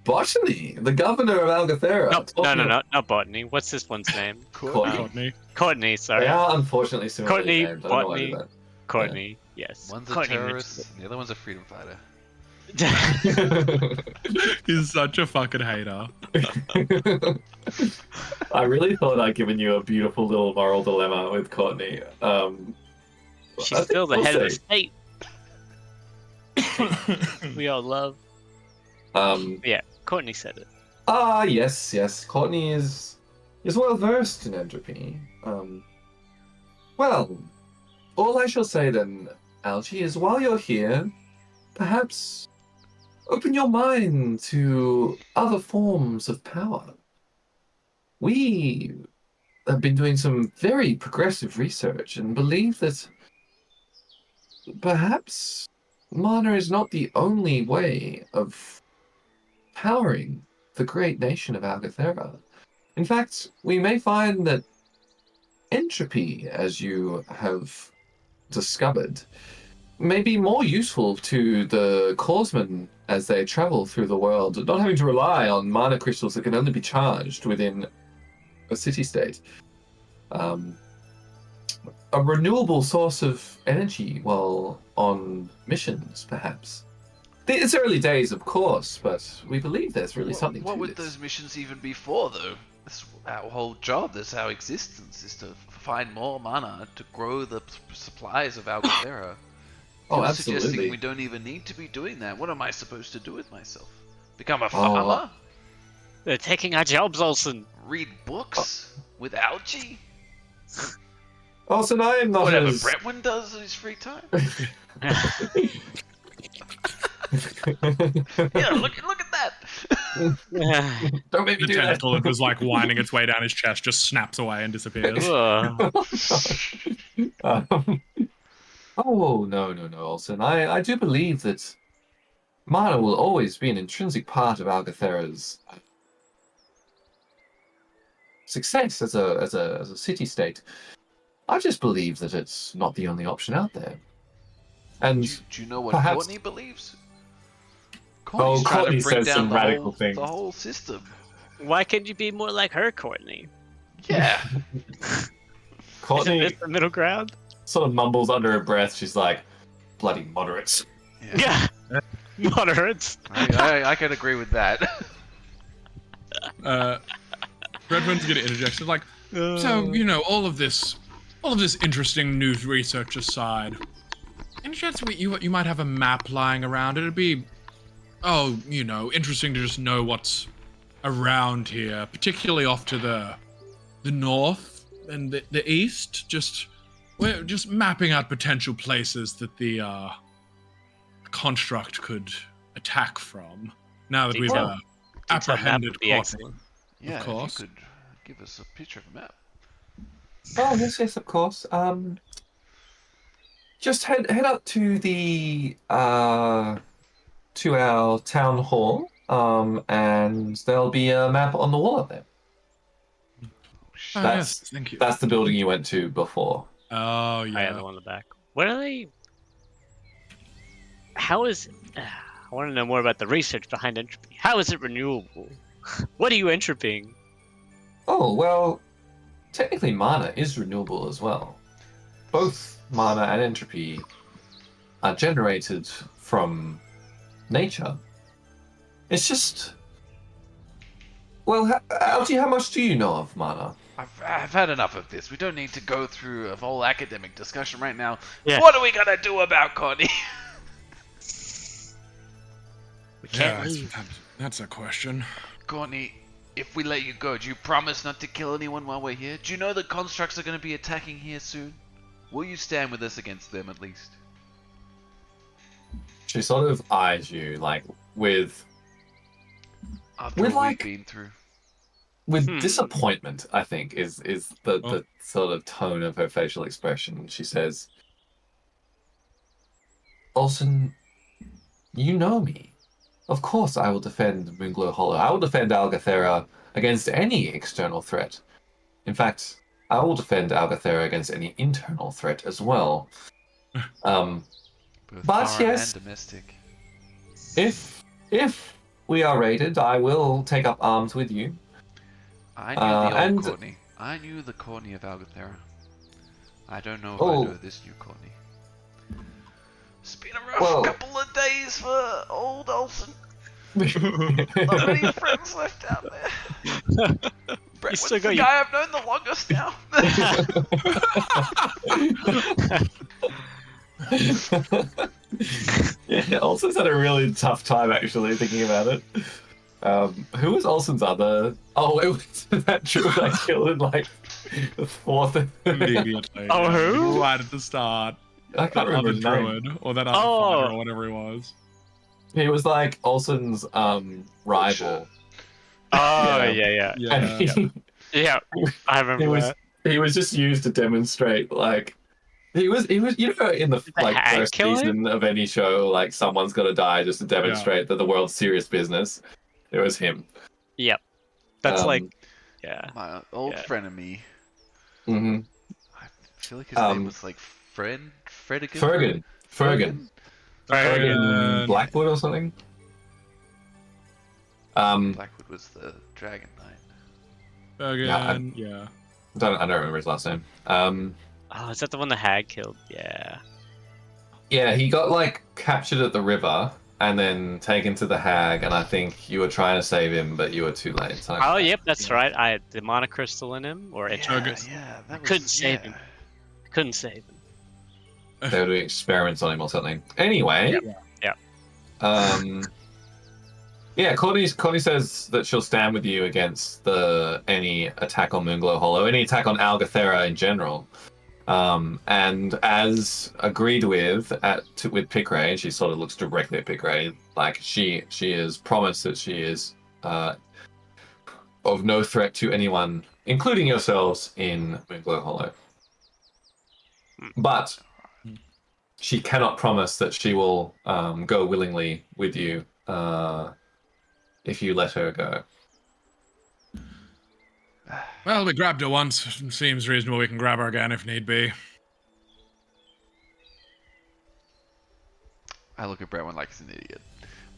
Botany, the governor of Algathera. No, not Botany. What's this one's name? Courtney. Courtney, They sorry. are unfortunately similarly Courtney, named. I don't know why I did Botany. Courtney, yes. One's a Courtney terrorist, and the other one's a freedom fighter. that. He's such a fucking hater. I really thought I'd given you a beautiful little moral dilemma with Courtney. She's still the we'll head of the see. state. We all love. Yeah, Courtney said it. Yes. Courtney is well versed in entropy. Well, all I shall say then, Algie, is while you're here, perhaps open your mind to other forms of power. We have been doing some very progressive research and believe that perhaps mana is not the only way of powering the great nation of Algathera. In fact, we may find that entropy, as you have discovered, may be more useful to the Clawsmen as they travel through the world, not having to rely on mana crystals that can only be charged within a city-state. A renewable source of energy while on missions, perhaps. It's early days, of course, but we believe there's really something What to would this. those missions even be for, though? That's our whole job. That's our existence, is to find more mana to grow the supplies of Algathera. Oh, You're absolutely. suggesting we don't even need to be doing that. What am I supposed to do with myself? Become a farmer? They're taking our jobs, Olsen. Read books? With algae? Also, I am not Whatever as... Bretwin does in his free time? Yeah, look at that! Don't make me The do that. tentacle that was like winding its way down his chest just snaps away and disappears. Ugh. Oh, no, Olsen. I do believe that mana will always be an intrinsic part of Algathera's success as a city-state. I just believe that it's not the only option out there. And Do you know what perhaps- Courtney believes? Oh, Courtney's trying Courtney to bring says down some radical things. the whole system. Why can't you be more like her, Courtney? Yeah. Courtney Isn't this the middle ground? sort of mumbles under her breath. She's like, bloody moderates. Yeah. Moderates. I can agree with that. Redwind's gonna interject. She's like, so all of this interesting new research aside, any chance you might have a map lying around? It'd be, interesting to just know what's around here, particularly off to the north and the east. We're just mapping out potential places that the construct could attack from. Now that we've apprehended would be Courtney. excellent. Yeah, course. if you could give us a picture of a map. Oh, yes, of course. Just head up to the to our town hall, and there'll be a map on the wall up there. Oh, That's yes, thank you. that's the building you went to before. Oh, Oh, yeah, yeah. the one in the back. What are they? How is? I want to know more about the research behind entropy. How is it renewable? What are you entropying? Oh, well, technically mana is renewable as well. Both mana and entropy are generated from nature. It's just... Well, Algie, how much do you know of mana? I've had enough of this. We don't need to go through a whole academic discussion right now. Yeah. What are we gonna do about Connie? We can't Yeah, leave. that's a question. Courtney, if we let you go, do you promise not to kill anyone while we're here? Do you know the constructs are going to be attacking here soon? Will you stand with us against them at least? She sort of eyes you, like, with After With, what like- we've been through. disappointment, I think, is the Oh. sort of tone of her facial expression. She says, Olsen, you know me. Of course I will defend Moonglow Hollow. I will defend Algathera against any external threat. In fact, I will defend Algathera against any internal threat as well. Both But foreign yes. and domestic. If we are raided, I will take up arms with you. I knew the old and- Courtney. I knew the Courtney of Algathera. I don't know if Oh. I know this new Courtney. It's been a rough Well- couple of days for old Olsen. Not many friends left out there. Brett still was the got guy I've known the longest now. Yeah, Olsen's had a really tough time actually thinking about it. Who was Olsen's other? Oh, it was that druid I killed in like the fourth. Immediately. Oh, yeah, who? right at the start. I can't That remember other his name. druid, or that other Oh. fighter, or whatever he was. He was like Olsen's rival. Oh, Yeah. yeah. And Yeah. Yeah, I remember he was that. he was just used to demonstrate like he was in the like hag first kill him? season of any show, like someone's got to die just to demonstrate that the world's serious business. It was him. Yep. That's Um, like, yeah. My old Yeah. frenemy. mhm. I feel like his name was like Fredigan? Fergan. Fergan? Fergan Blackwood or something. Blackwood was the Dragon Knight. Bergen, yeah. I don't remember his last name. Oh, is that the one the hag killed? Yeah. Yeah, he got like captured at the river and then taken to the hag, and I think you were trying to save him, but you were too late. So Oh, yep, that's right. I had the mana crystal in him, or it Yeah, that was, couldn't save him. Couldn't save him. they were doing experiments on him or something. Anyway. Yep. Yeah, Courtney says that she'll stand with you against any attack on Moonglow Hollow, any attack on Algathera in general. And as agreed with Picray, she sort of looks directly at Picray, like she has promised that she is of no threat to anyone, including yourselves, in Moonglow Hollow. But she cannot promise that she will go willingly with you if you let her go. Well, we grabbed her once. Seems reasonable we can grab her again if need be. I look at Brentwood like he's an idiot.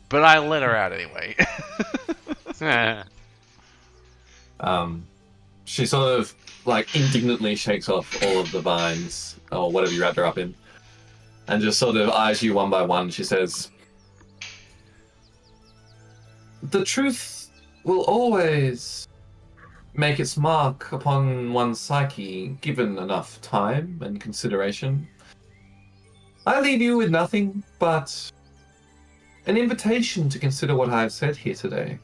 But I let her out anyway. She sort of like indignantly shakes off all of the vines or whatever you wrapped her up in, and just sort of eyes you one by one. She says, "The truth will always make its mark upon one's psyche, given enough time and consideration. I leave you with nothing but an invitation to consider what I have said here today.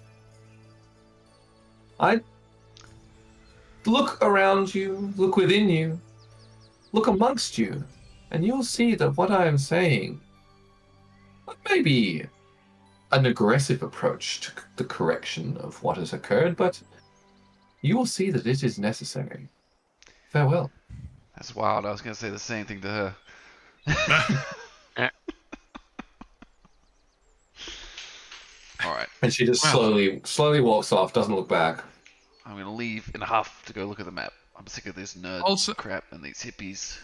Look around you, look within you, look amongst you, and you'll see that what I am saying may be an aggressive approach to the correction of what has occurred, but you will see that it is necessary. Farewell." That's wild. I was going to say the same thing to her. Alright, And she just Well. slowly walks off, doesn't look back. I'm going to leave in a huff to go look at the map. I'm sick of this nerd Also- crap and these hippies.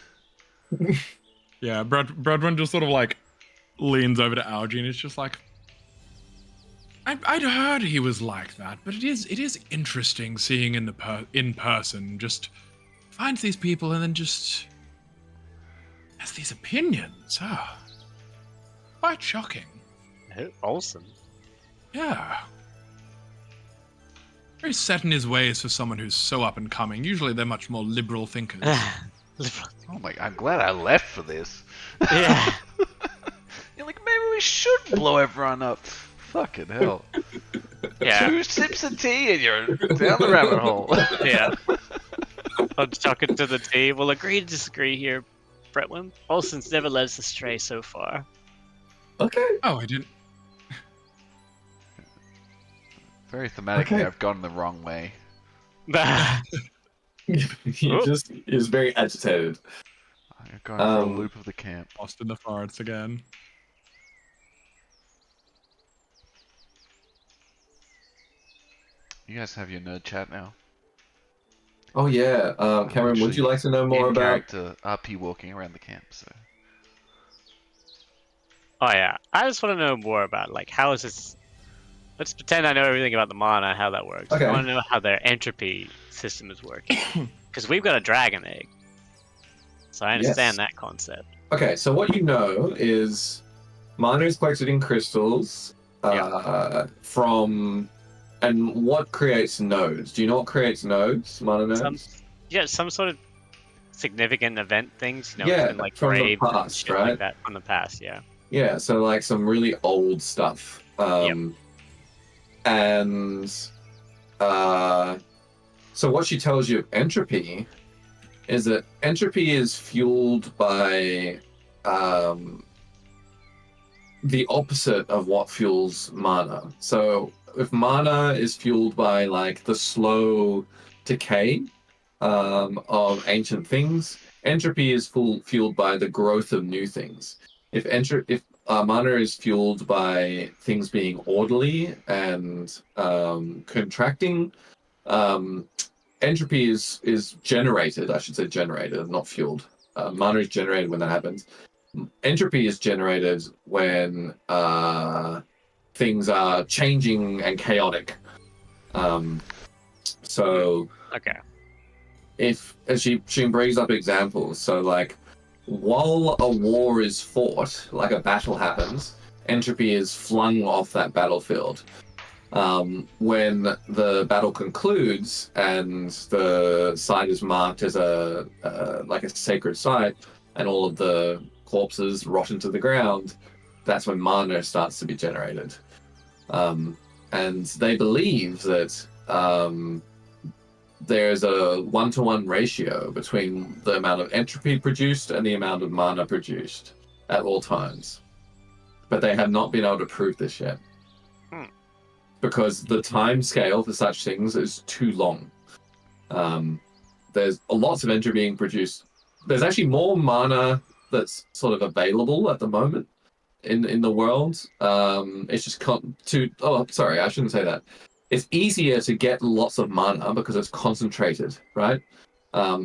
Yeah, Bradwin just sort of like leans over to Algie and is just like, I'd heard he was like that, but it is interesting seeing in person. Just finds these people and then just has these opinions. Quite shocking. Olsen. Yeah. Very set in his ways for someone who's so up and coming. Usually they're much more liberal thinkers. Oh my! I'm glad I left for this. Yeah. You're like, maybe we should blow everyone up. Fucking hell. Yeah. 2 sips of tea and you're down the rabbit hole. Yeah. I'm talking to the team. We'll agree to disagree here, Bretwin. Olsen's never led us astray so far. Okay. Oh, I didn't. Very thematically, Okay. I've gone the wrong way. He was very agitated. I've gone for a loop of the camp. Lost in the forest again. You guys have your nerd chat now. Oh yeah, Cameron, would you like to know more in about? character RP walking around the camp? So Oh yeah, I just want to know more about like how is this. Let's pretend I know everything about the mana, how that works. Okay. I want to know how their entropy system is working, because we've got a dragon egg, so I understand that concept. Okay, so what you know is mana is collected in crystals from, and what creates nodes? Do you know what creates nodes? Mana nodes? Some sort of significant event things, you know, Yeah, it's been, like from the graves and past, shit right? like that from the past, yeah. Yeah, so like some really old stuff. And so what she tells you of entropy is that entropy is fueled by the opposite of what fuels mana. So if mana is fueled by like the slow decay of ancient things, entropy is fueled by the growth of new things. If mana is fueled by things being orderly and contracting, entropy is generated. I should say generated, not fueled. Mana is generated when that happens. Entropy is generated when things are changing and chaotic. So Okay. if as she brings up examples, so like while a war is fought, like a battle happens, entropy is flung off that battlefield. When the battle concludes and the site is marked as a like a sacred site, and all of the corpses rot into the ground, that's when mana starts to be generated. And they believe that there's a 1-to-1 ratio between the amount of entropy produced and the amount of mana produced at all times. But they have not been able to prove this yet. Because the time scale for such things is too long. There's lots of entropy being produced. There's actually more mana that's sort of available at the moment in the world. It's just sorry, I shouldn't say that. It's easier to get lots of mana because it's concentrated, right?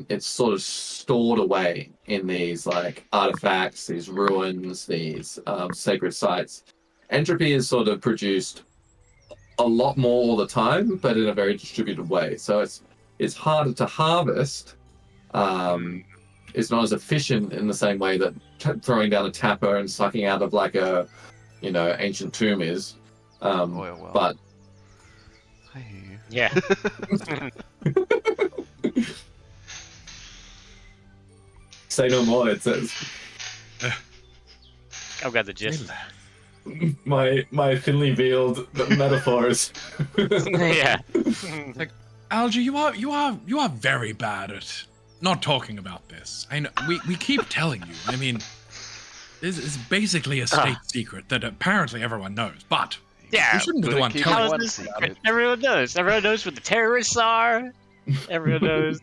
It's sort of stored away in these like artifacts, these ruins, these sacred sites. Entropy is sort of produced a lot more all the time, but in a very distributed way. So it's harder to harvest. It's not as efficient in the same way that throwing down a tapper and sucking out of like a, ancient tomb is. But I hear you. Yeah. say no more. It says I've got the gist. my thinly veiled metaphors. Yeah. Algie, you are very bad at not talking about this. I know we keep telling you. I mean, this is basically a state secret that apparently everyone knows, but Yeah. we shouldn't be the one keep telling How one is this secret. secret? Everyone knows. Everyone knows what the terrorists are. Everyone knows.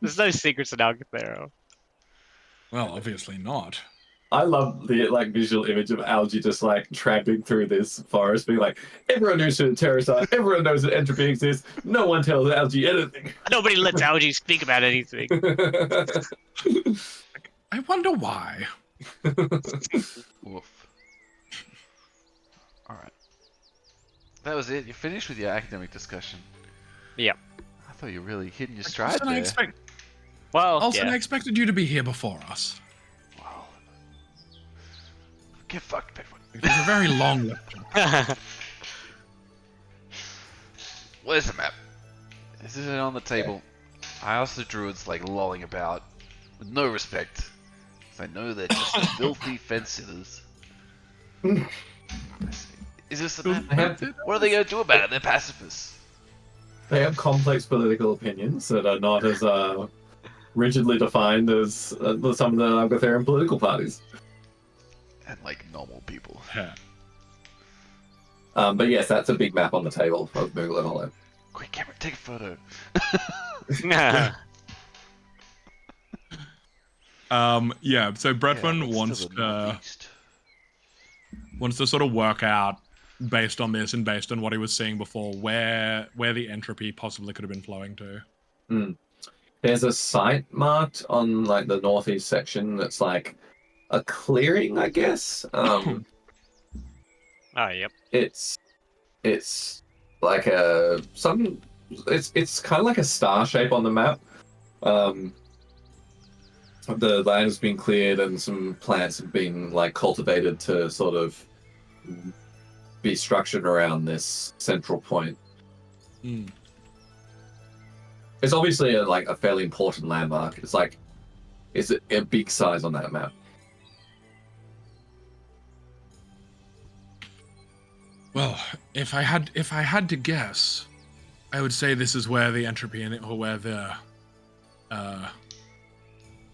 There's no secrets in Alcathero. Well, obviously not. I love the like visual image of Algae just like tramping through this forest, being like, everyone knows what terrorists are, everyone knows that entropy exists, no one tells Algae anything. Nobody lets Algae speak about anything. I wonder why. Woof. All right. That was it. You're finished with your academic discussion. Yeah. I thought you were really hitting your stride there. Well, Also, yeah. I expected you to be here before us. Wow. Get fucked, Bedford. It was a very long lecture. Where's the map? Is it on the table? I asked the druids like lolling about with no respect. 'Cause I know they're just filthy fence sitters. Is this the map? What are they going to do about it? They're pacifists. They have complex political opinions that are not as rigidly defined as some of the Algotherian political parties. And like normal people. Yeah. But yes, that's a big map on the table of Moogle and Hollow. Quick, camera, take a photo. Yeah, so Bretman wants to sort of work out, based on this and based on what he was seeing before, where the entropy possibly could have been flowing to. There's a site marked on like the northeast section that's like a clearing, I guess. Oh, yep. It's like it's kind of like a star shape on the map. The land has been cleared and some plants have been like cultivated to sort of be structured around this central point. It's obviously a fairly important landmark. It's a big size on that map. Well, if I had to guess, I would say this is where the entropy in it, or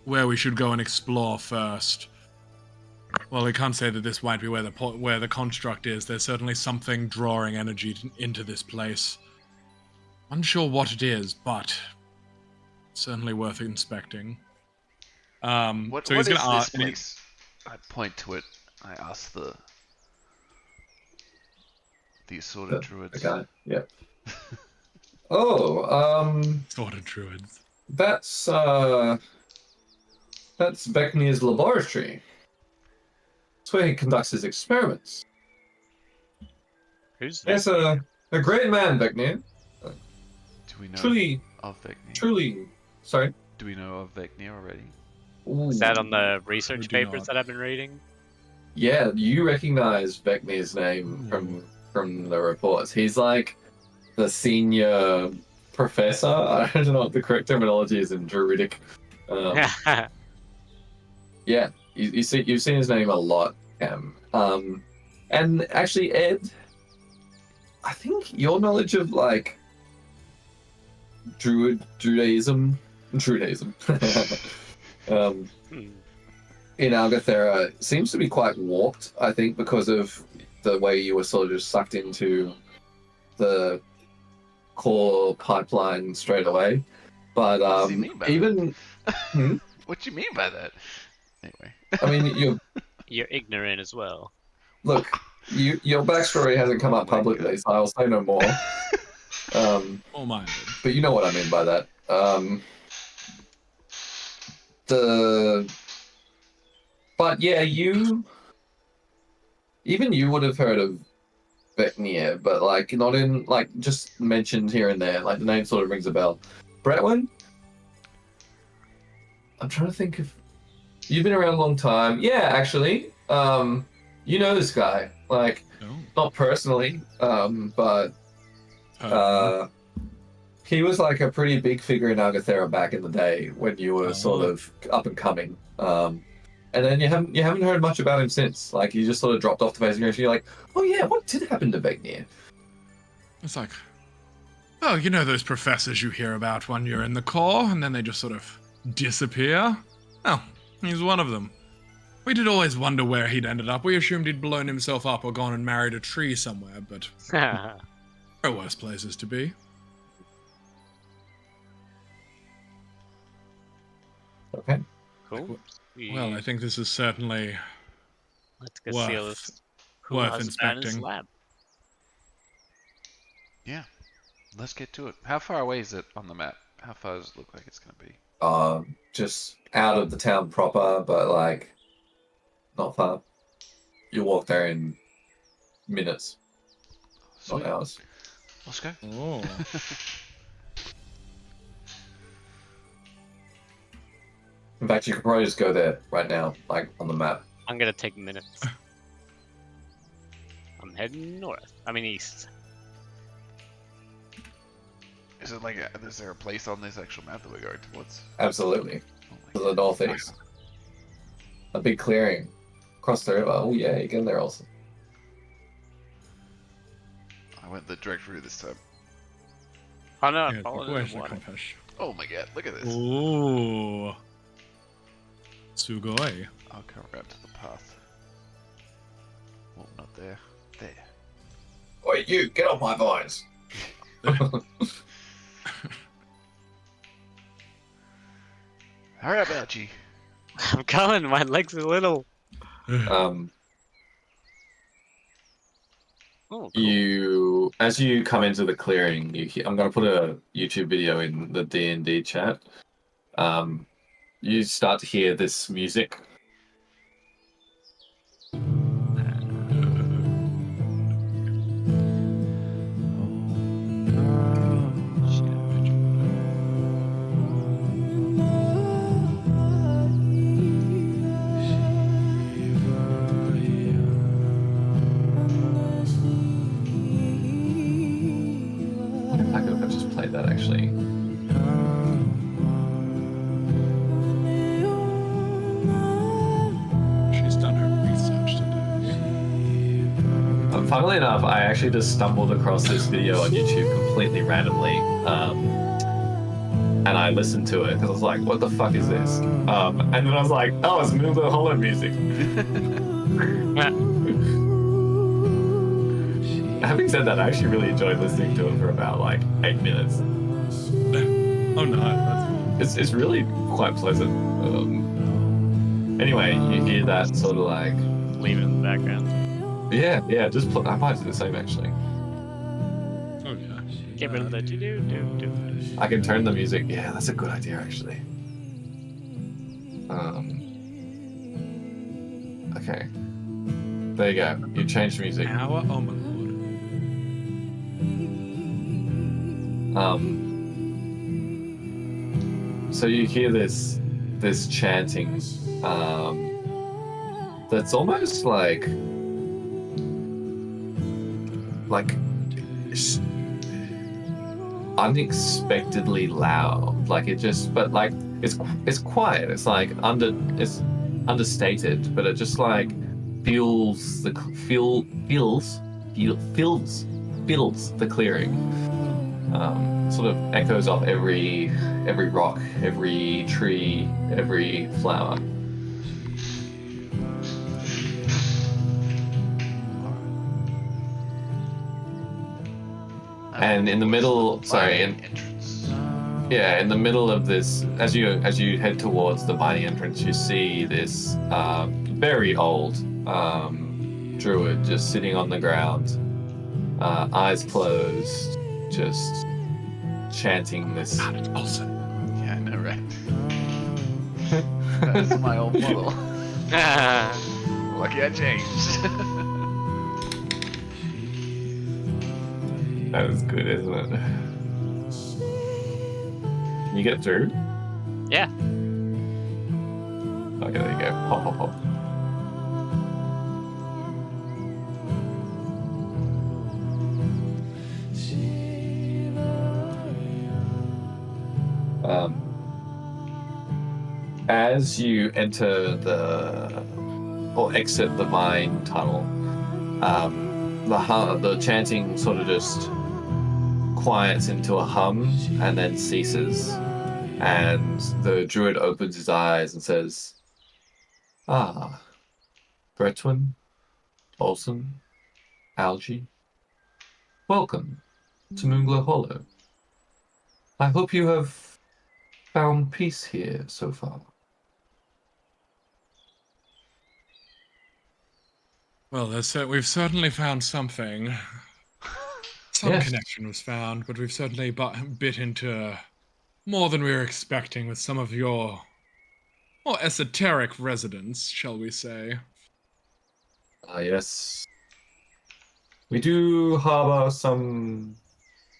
where we should go and explore first. Well, we can't say that this might be where the construct is. There's certainly something drawing energy into this place. Unsure what it is, but certainly worth inspecting. What so he's is gonna this place? I point to it. I ask the assorted druids. The guy, yeah. Assorted druids. That's Vecnir's laboratory. That's where he conducts his experiments. Who's Yes, a great man, Vecnir. Do we know Truly, of Vecnir? truly. Sorry. Do we know of Vecnir already? Ooh. Is that on the research do papers not. that I've been reading? Yeah, you recognize Vecnir's name from the reports. He's like the senior professor. I don't know what the correct terminology is in Druidic. Yeah, you've seen his name a lot, Cam. And actually, Ed, I think your knowledge of like Druidism, in Algothera seems to be quite warped. I think because of the way you were sort of just sucked into the core pipeline straight away. But What does he mean by even what do you mean by that? Anyway. I mean, You're ignorant as well. look, your backstory hasn't come up publicly, so I'll say no more. All-minded. But you know what I mean by that. But yeah, you would have heard of Vecnir, but like not in like just mentioned here and there. Like the name sort of rings a bell. Bretwin? I'm trying to think if you've been around a long time. Yeah, actually. You know this guy. Like not personally, but he was like a pretty big figure in Algothera back in the day when you were sort of up and coming. And then you haven't heard much about him since. Like he just sort of dropped off the face of the earth. You're like, oh yeah, what did happen to Vecnir? It's like, oh, you know those professors you hear about when you're in the core, and then they just sort of disappear? Oh, he's one of them. We did always wonder where he'd ended up. We assumed he'd blown himself up or gone and married a tree somewhere, but there are worse places to be. Okay. Cool. Well, I think this is certainly Let's go see worth this. Who worth has Banner's inspecting. lab? Yeah, let's get to it. How far away is it on the map? How far does it look like it's going to be? Just out of the town proper, but like not far. You walk there in minutes, Sweet. not hours. Let's go. Oh. In fact, you could probably just go there right now, like on the map. I'm gonna take minutes. I'm heading north. I mean east. Is it like, is there a place on this actual map that we're going towards? Absolutely. Oh my To the God. northeast. A big clearing. Across the river. Oh yeah, you get in there also. I went the direct route this time. Oh no, I Yeah, followed where's in the the water. compass? Oh my God, look at this. Ooh. Sugoi. I'll come around to the path. Well, not there. There. Wait, you get off my vines. Hurry up, Algie. I'm coming. My legs are little. um, Oh, cool. you as you come into the clearing, I'm gonna put a YouTube video in the D&D chat. You start to hear this music. I could have just played that actually. She's done her research today. Funnily enough, I actually just stumbled across this video on YouTube completely randomly, and I listened to it because I was like, "What the fuck is this?" And then I was like, "Oh, it's Moonglow's Hollow music." Having said that, I actually really enjoyed listening to it for about like 8 minutes. Oh no, that's fine. It's really quite pleasant. Anyway, you hear that sort of like, Leave it in the background. yeah, just I might do the same actually. Oh yeah. Get rid of the do. I can turn the music. Yeah, that's a good idea actually. Okay. There you go. You changed music. Our oh my lord. So you hear this chanting, that's almost like unexpectedly loud. Like it just, but like it's quiet. It's like it's understated, but it just like fills the clearing. Sort of echoes off every rock, every tree, every flower. And in the middle, in the middle of this, as you head towards the mining entrance, you see this very old druid just sitting on the ground, eyes closed, just chanting this. It's awesome. Yeah, I know, right? That's my old model. Lucky I changed. That is good, isn't it? Can you get through? Yeah. Okay, there you go. Hop, hop, hop. As you enter or exit the mine tunnel, the chanting sort of just quiets into a hum and then ceases, and the druid opens his eyes and says, "Ah, Bretwin, Olsen, Algie, welcome to Moonglow Hollow. I hope you have found peace here so far." Well, we've certainly found something. Some Yes. connection was found, but we've certainly bit into more than we were expecting with some of your more esoteric residents, shall we say. Ah, yes. We do harbor some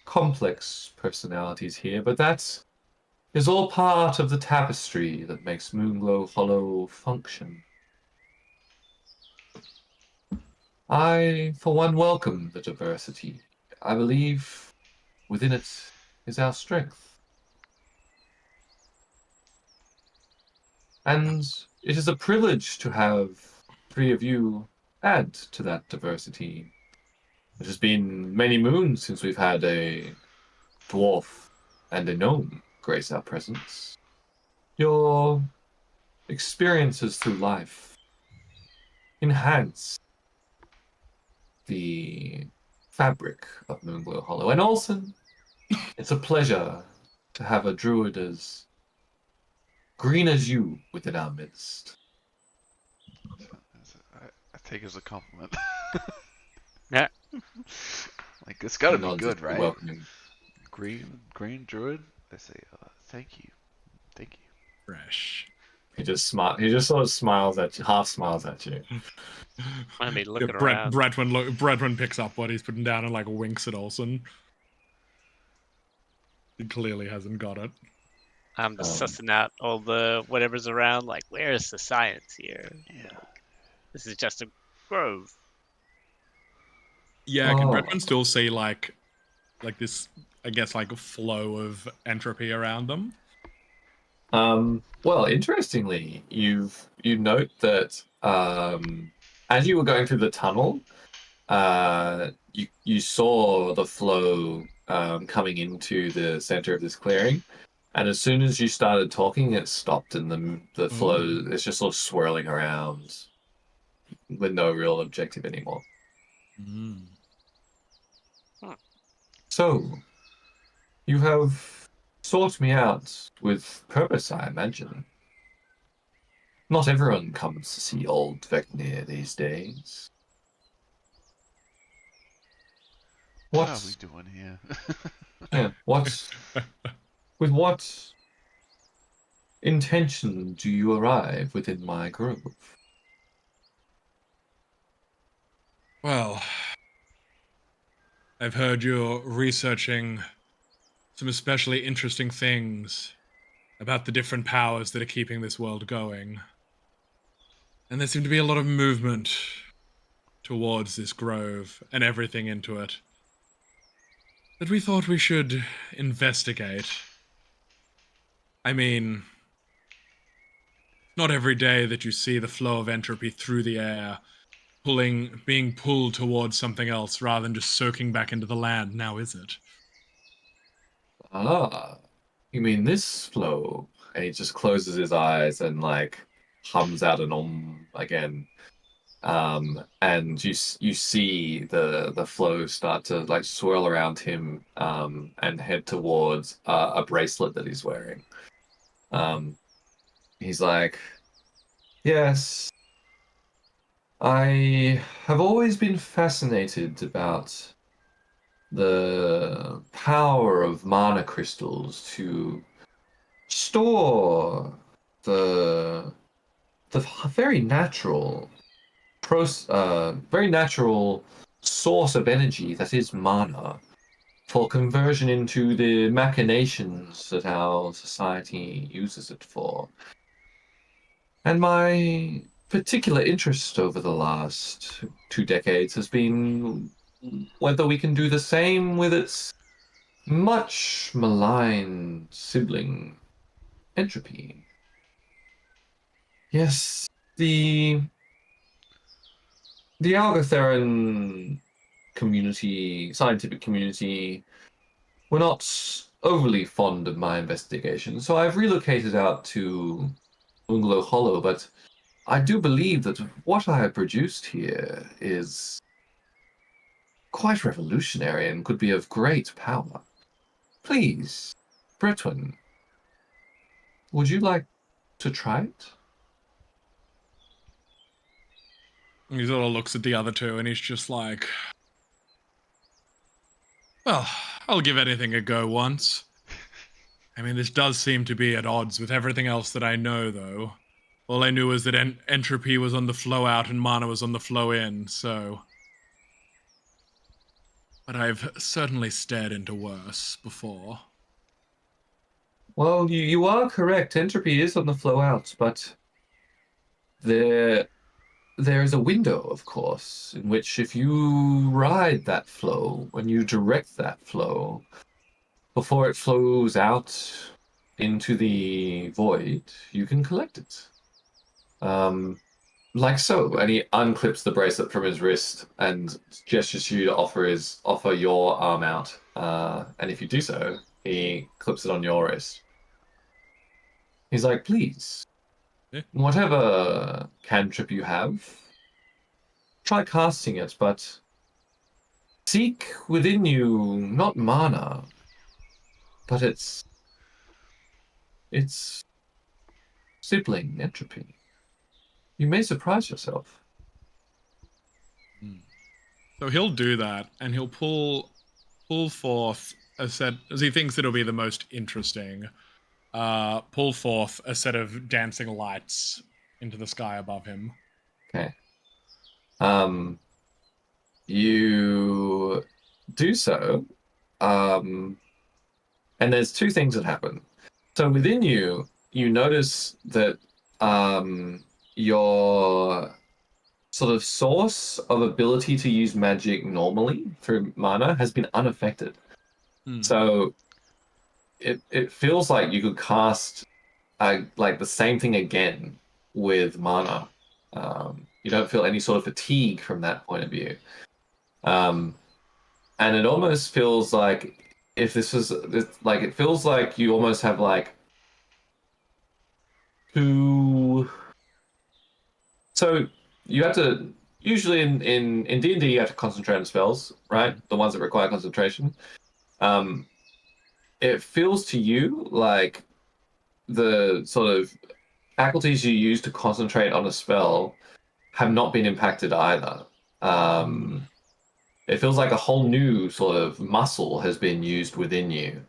complex personalities here, but that is all part of the tapestry that makes Moonglow Hollow function. I, for one, welcome the diversity. I believe within it is our strength. And it is a privilege to have three of you add to that diversity. It has been many moons since we've had a dwarf and a gnome grace our presence. Your experiences through life enhance the fabric of Moonglow Hollow. And Olsen, it's a pleasure to have a druid as green as you within our midst. I take it as a compliment. Yeah. Like, it's gotta He be nods as good, you right? welcome him. Green druid? I say, thank you. Thank you. Fresh. He just sort of smiles at you, half smiles at you. I mean, Yeah, looking around. Bretwin picks up what he's putting down and like winks at Olsen. He clearly hasn't got it. I'm just Um, sussing out all the whatever's around. Like, where's the science here? Yeah. This is just a grove. Yeah, can Oh. Bretwin still see like this, I guess, like a flow of entropy around them? Well, interestingly, you note that as you were going through the tunnel, you saw the flow coming into the center of this clearing, and as soon as you started talking, it stopped, and the flow is just sort of swirling around with no real objective anymore. Mm. So, you have sought me out with purpose, I imagine. Not everyone comes to see old Vecnir these days. What are we What? doing here? Yeah, what? With what intention do you arrive within my grove? Well, I've heard you're researching some especially interesting things about the different powers that are keeping this world going. And there seemed to be a lot of movement towards this grove and everything into it that we thought we should investigate. I mean, not every day that you see the flow of entropy through the air, being pulled towards something else rather than just soaking back into the land, now is it? Ah, you mean this flow? And he just closes his eyes and like hums out an again. And you see the flow start to like swirl around him and head towards a bracelet that he's wearing. Um, he's like, yes, I have always been fascinated about the power of mana crystals to store the very natural very natural source of energy that is mana for conversion into the machinations that our society uses it for. And my particular interest over the last 2 decades has been whether we can do the same with its much maligned sibling, entropy. Yes, the Algotheran community, scientific community, were not overly fond of my investigation, so I've relocated out to Unglo Hollow, but I do believe that what I have produced here is quite revolutionary and could be of great power. Please, Bretwin, would you like to try it? He sort of looks at the other two and he's just like, well, I'll give anything a go once. I mean, this does seem to be at odds with everything else that I know, though. All I knew was that entropy was on the flow out and mana was on the flow in, so... But I've certainly stared into worse before. Well, you are correct. Entropy is on the flow out, but there is a window, of course, in which if you ride that flow, when you direct that flow, before it flows out into the void, you can collect it. Like so. And he unclips the bracelet from his wrist and gestures to you to offer your arm out. And if you do so, he clips it on your wrist. He's like, please, Yeah. whatever cantrip you have, try casting it, but seek within you not mana, but its sibling entropy. You may surprise yourself. So he'll do that, and he'll pull forth a set, as he thinks it'll be the most interesting, pull forth a set of dancing lights into the sky above him. Okay. You do so, and there's two things that happen. So within you, you notice that your sort of source of ability to use magic normally through mana has been unaffected. So it feels like you could cast like the same thing again with mana. You don't feel any sort of fatigue from that point of view. And it almost feels like if this was like it feels like you almost have like two. So you have to usually in D&D you have to concentrate on spells, right? The ones that require concentration. It feels to you like the sort of faculties you use to concentrate on a spell have not been impacted either. It feels like a whole new sort of muscle has been used within you.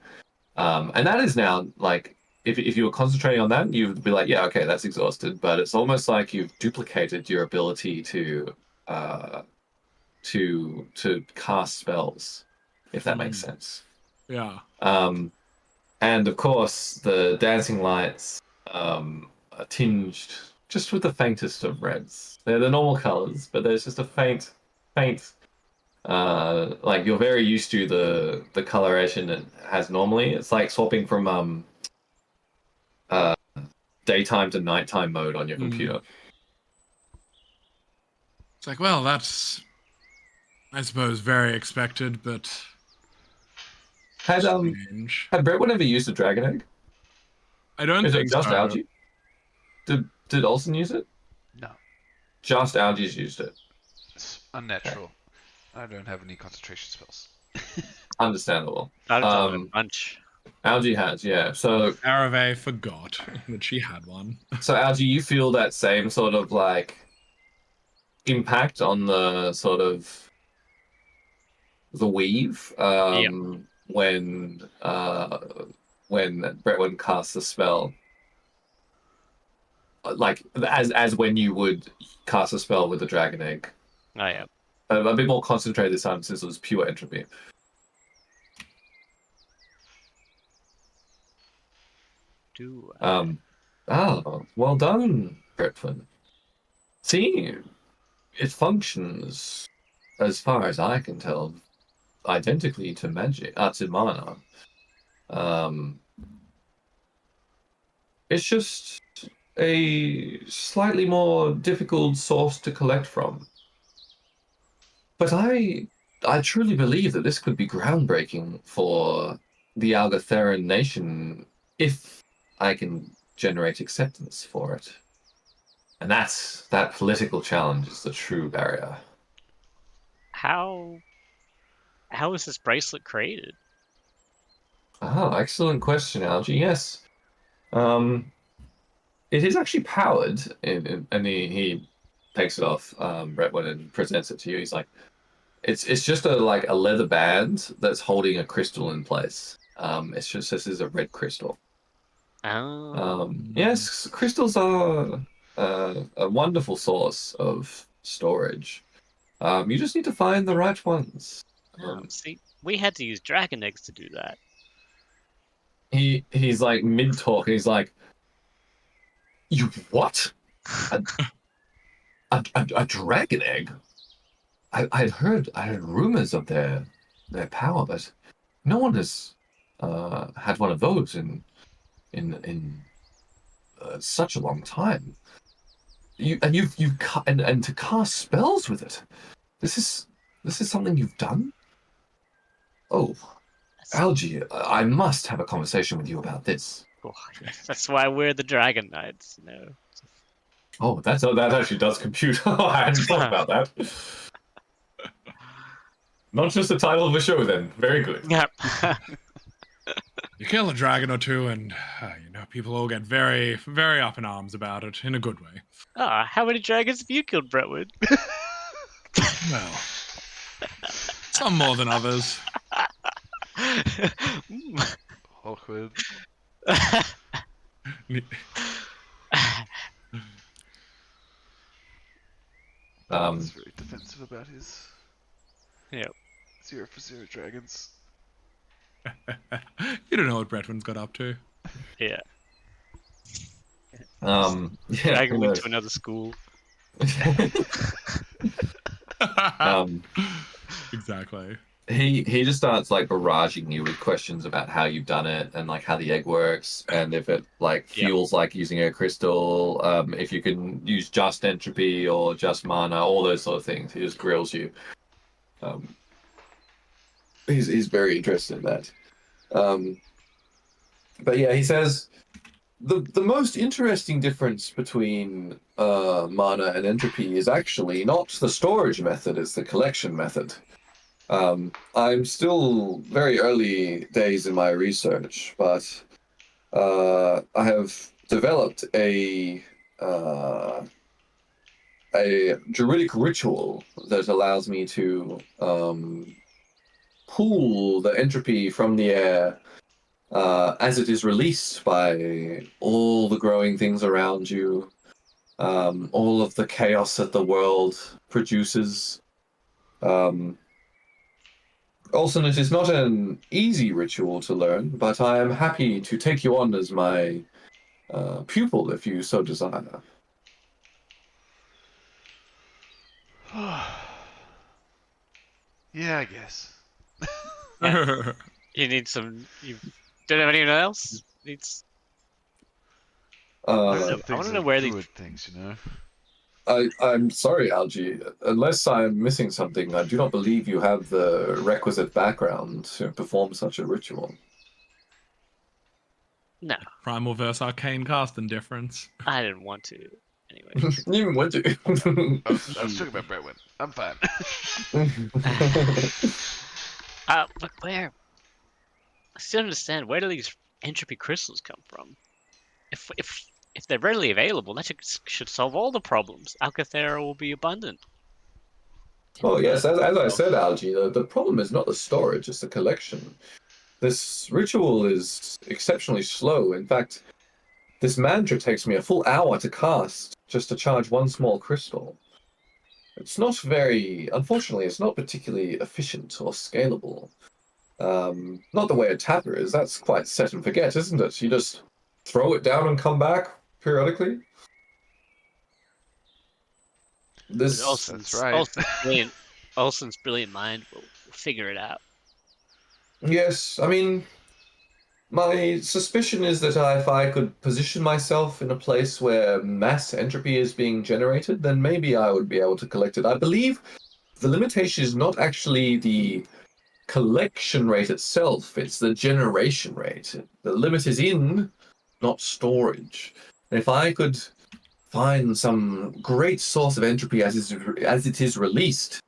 And that is now like if you were concentrating on that, you'd be like, yeah, okay, that's exhausted. But it's almost like you've duplicated your ability to cast spells, if that makes sense. Yeah. And of course, the dancing lights are tinged just with the faintest of reds. They're the normal colors, but there's just a faint. Like you're very used to the coloration it has normally. It's like swapping from daytime to nighttime mode on your computer. It's like, well, that's, I suppose, very expected, but Had strange. Brett ever used a dragon egg? I don't Is it think just so. Algae? Did Olsen use it? No. Just Algae's used it. It's unnatural. I don't have any concentration spells. Understandable. I've done a bunch. Algae has, yeah. So Arave forgot that she had one. So Algae, you feel that same sort of like impact on the sort of the weave when Bretwin casts the spell, like as when you would cast a spell with the dragon egg. Oh yeah. A bit more concentrated this time since it was pure entropy. Well done, Bretwin. See, it functions, as far as I can tell, identically to magic, to mana. It's just a slightly more difficult source to collect from. But I truly believe that this could be groundbreaking for the Algatheran nation if I can generate acceptance for it. And that political challenge is the true barrier. How was this bracelet created? Oh, excellent question, Algie. Yes. It is actually powered, and he takes it off Brentwood and presents it to you. He's like, it's just a leather band that's holding a crystal in place. It's just this is a red crystal. Oh. Yes, crystals are a wonderful source of storage. You just need to find the right ones. See, we had to use dragon eggs to do that. He's like mid talk. He's like, "You what? A, a dragon egg? I heard rumors of their power, but no one has had one of those in such a long time. And to cast spells with it. This is something you've done? Oh, Algie, I must have a conversation with you about this. Oh, that's why we're the dragon knights, you know. Oh, that actually does compute. I hadn't thought about that. Not just the title of a show, then. Very good. Yep. You kill a dragon or two, and people all get very, very up in arms about it in a good way. Ah, how many dragons have you killed, Brentwood? Well, some more than others. Awkward. He's very defensive about his Yep. 0 for 0 dragons. You don't know what Bretton's got up to. Yeah. Yeah, Dragon who went knows? to another school. Exactly. He just starts like barraging you with questions about how you've done it and like how the egg works and if it like feels like using a crystal, if you can use just entropy or just mana, all those sort of things. He just grills you. He's very interested in that. But yeah, he says the most interesting difference between mana and entropy is actually not the storage method, it's the collection method. I'm still very early days in my research, but I have developed a druidic ritual that allows me to pool the entropy from the air as it is released by all the growing things around you, all of the chaos that the world produces. Also, it is not an easy ritual to learn, but I am happy to take you on as my pupil if you so desire. Yeah, I guess. You need some. You don't have anyone else? Needs. I Uh, want to know where these. druid things, you know. I'm sorry, Algie. Unless I'm missing something, I do not believe you have the requisite background to perform such a ritual. No, Primal versus arcane casting difference. I didn't want to. Anyways. You even went to. I was talking about Brentwood. I'm fine. But where? I still don't understand. Where do these entropy crystals come from? If they're readily available, that should solve all the problems. Alcathera will be abundant. Well, yes, as I said, Algie, the problem is not the storage, it's the collection. This ritual is exceptionally slow. In fact, this mantra takes me a full hour to cast just to charge one small crystal. It's not unfortunately, it's not particularly efficient or scalable. Not the way a tapper is. That's quite set and forget, isn't it? You just throw it down and come back periodically. This Olsen's, That's right. Olsen's brilliant mind will figure it out. Yes, I mean, my suspicion is that if I could position myself in a place where mass entropy is being generated, then maybe I would be able to collect it. I believe the limitation is not actually the collection rate itself, it's the generation rate. The limit is in, not storage. And if I could find some great source of entropy as it is released,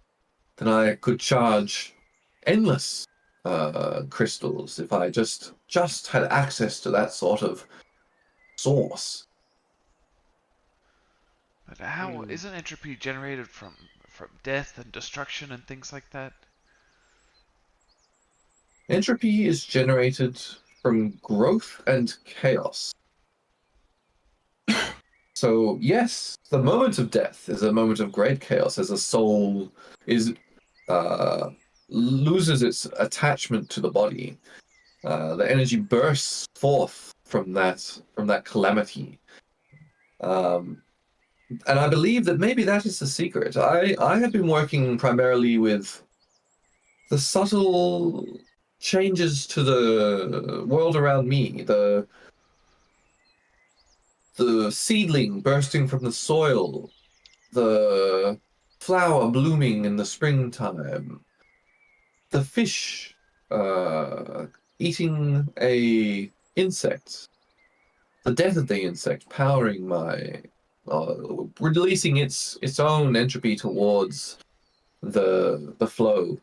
then I could charge endless crystals if I just had access to that sort of source. But how isn't entropy generated from death and destruction and things like that? Entropy is generated from growth and chaos. So, yes, the moment of death is a moment of great chaos as a soul is loses its attachment to the body. The energy bursts forth from that calamity. And I believe that maybe that is the secret. I have been working primarily with the subtle changes to the world around me, the seedling bursting from the soil, the flower blooming in the springtime, the fish eating a insect, the death of the insect powering my releasing its own entropy towards the flow.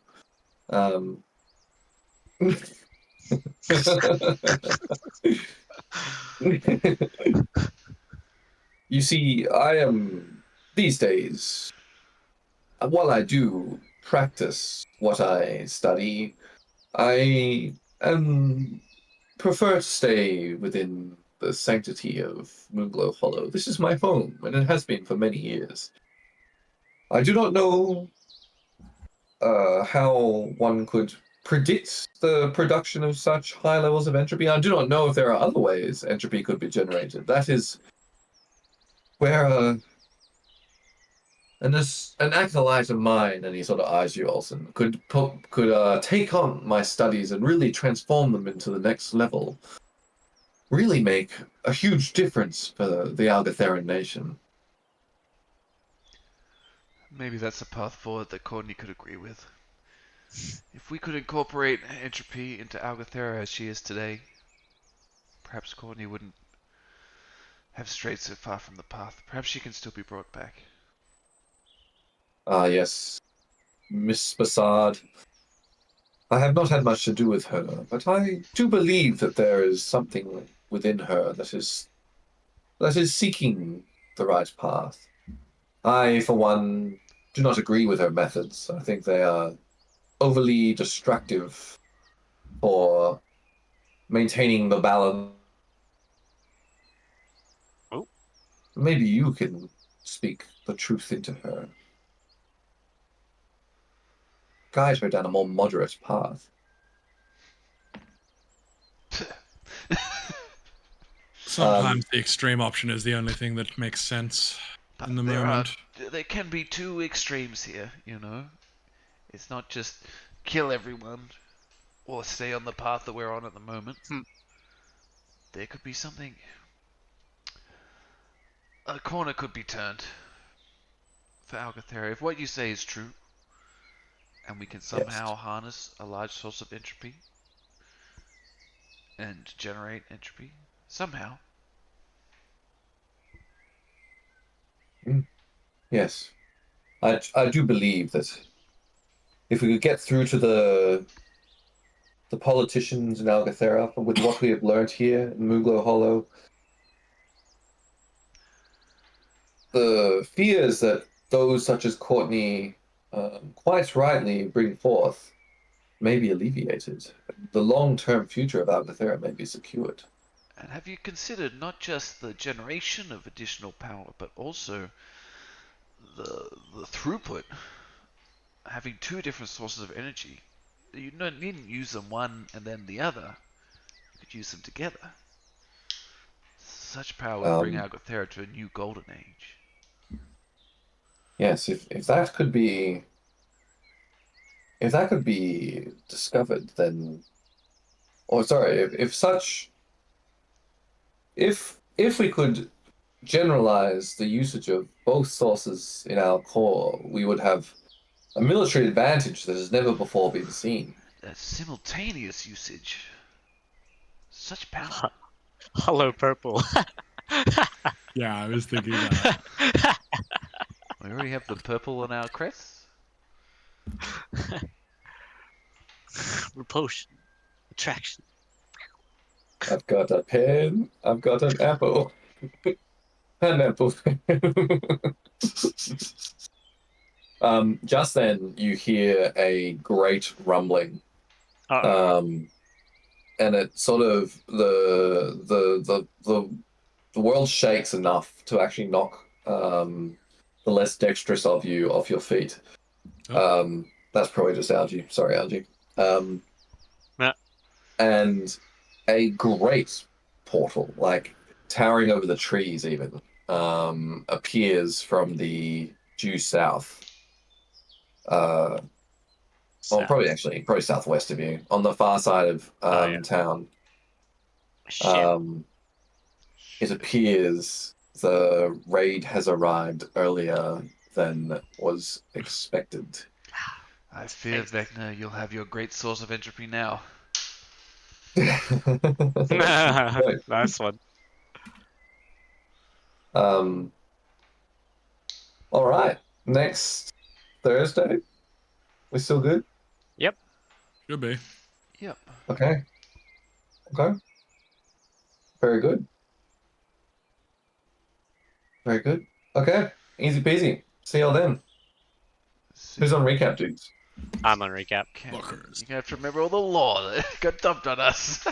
Um, you see, I am these days, while I do practice what I study, I am prefer to stay within the sanctity of Moonglow Hollow. This is my home, and it has been for many years. I do not know how one could predict the production of such high levels of entropy. I do not know if there are other ways entropy could be generated. That is where an acolyte of mine, and he sort of eyes you, Olsen, could take on my studies and really transform them into the next level. Really make a huge difference for the Algatheran nation. Maybe that's a path forward that Courtney could agree with. If we could incorporate entropy into Algathera as she is today, perhaps Courtney wouldn't have strayed so far from the path. Perhaps she can still be brought back. Ah, yes, Miss Bassard. I have not had much to do with her, but I do believe that there is something within her that is seeking the right path. I, for one, do not agree with her methods. I think they are overly destructive for maintaining the balance. Oh. Maybe you can speak the truth into her. Guide her down a more moderate path. Sometimes the extreme option is the only thing that makes sense But in the moment. there can be two extremes here, you know? It's not just kill everyone or stay on the path that we're on at the moment. There could be something. A corner could be turned for Algathera. If what you say is true, and we can somehow harness a large source of entropy and generate entropy, somehow. Yes. I do believe that if we could get through to the politicians in Algathera with what we have learned here in Moonglow Hollow, the fears that those such as Courtney quite rightly bring forth may be alleviated. The long-term future of Algathera may be secured. And have you considered not just the generation of additional power, but also the throughput? Having two different sources of energy. You needn't use them one and then the other. You could use them together. Such power would bring Algathera to a new golden age. Yes, if that could be discovered, then, or sorry, if we could generalize the usage of both sources in our core, we would have a military advantage that has never before been seen. That simultaneous usage. Such power. Hollow purple. Yeah, I was thinking that. We already have the purple on our crests. Repulsion. Attraction. I've got a pen. I've got an apple. Pineapple. Just then you hear a great rumbling. Uh-oh. And it sort of the world shakes enough to actually knock the less dexterous of you off your feet. That's probably just Algie. Sorry, Algie. Yeah. And a great portal, like towering over the trees, even appears from the due south. Well, South. probably southwest of you, on the far side of Yeah. town. Shit. It appears the raid has arrived earlier than was expected. I fear, Vecna, you'll have your great source of entropy now. Right. Nice one. Um, all right. Next Thursday. We still good? Yep. Should be. Yep. Okay. Okay. Very good. Very good. Okay. Easy peasy. See y'all then. Who's on recap, dudes? I'm on recap. Cameron, Fuckers. you're gonna have to remember all the lore that got dumped on us.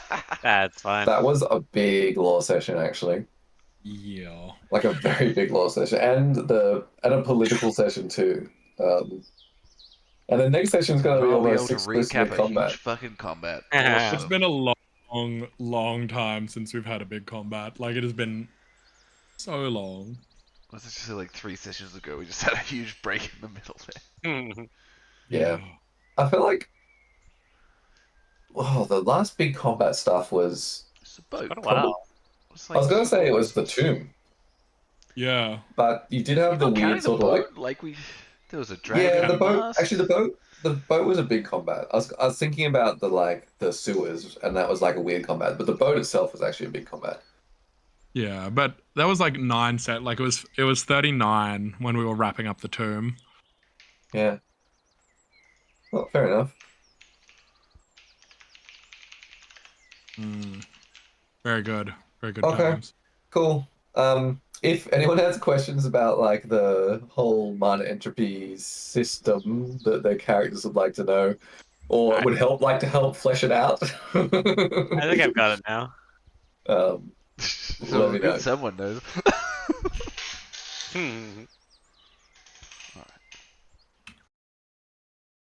That's fine. That was a big lore session, actually. Yeah. Like a very big lore session, and a political session too. And the next session is going to be Can't be able almost to exclusively recap a combat. huge fucking combat. It's Awesome. been a long time since we've had a big combat. Like, it has been so long. Let's just say like 3 sessions ago, we just had a huge break in the middle there. Yeah. I feel like, the last big combat stuff was. It's a boat. Quite a Probably, while. It's I was like, going to say it was the tomb, Yeah. but you did you're have the not counting weird the sort of boat? like. There was a dragon Yeah, on the the boat. mast. Actually, the boat was a big combat. I was thinking about the sewers, and that was like a weird combat. But the boat itself was actually a big combat. Yeah, but that was like 9 set. Like, it was 39 when we were wrapping up the tomb. Yeah. Well, fair enough. Very good. Very good Okay. times. Cool. If anyone has questions about like the whole mana entropy system that their characters would like to know, or Alright. would help flesh it out, I think I've got it now. let So me know. someone knows. Hmm.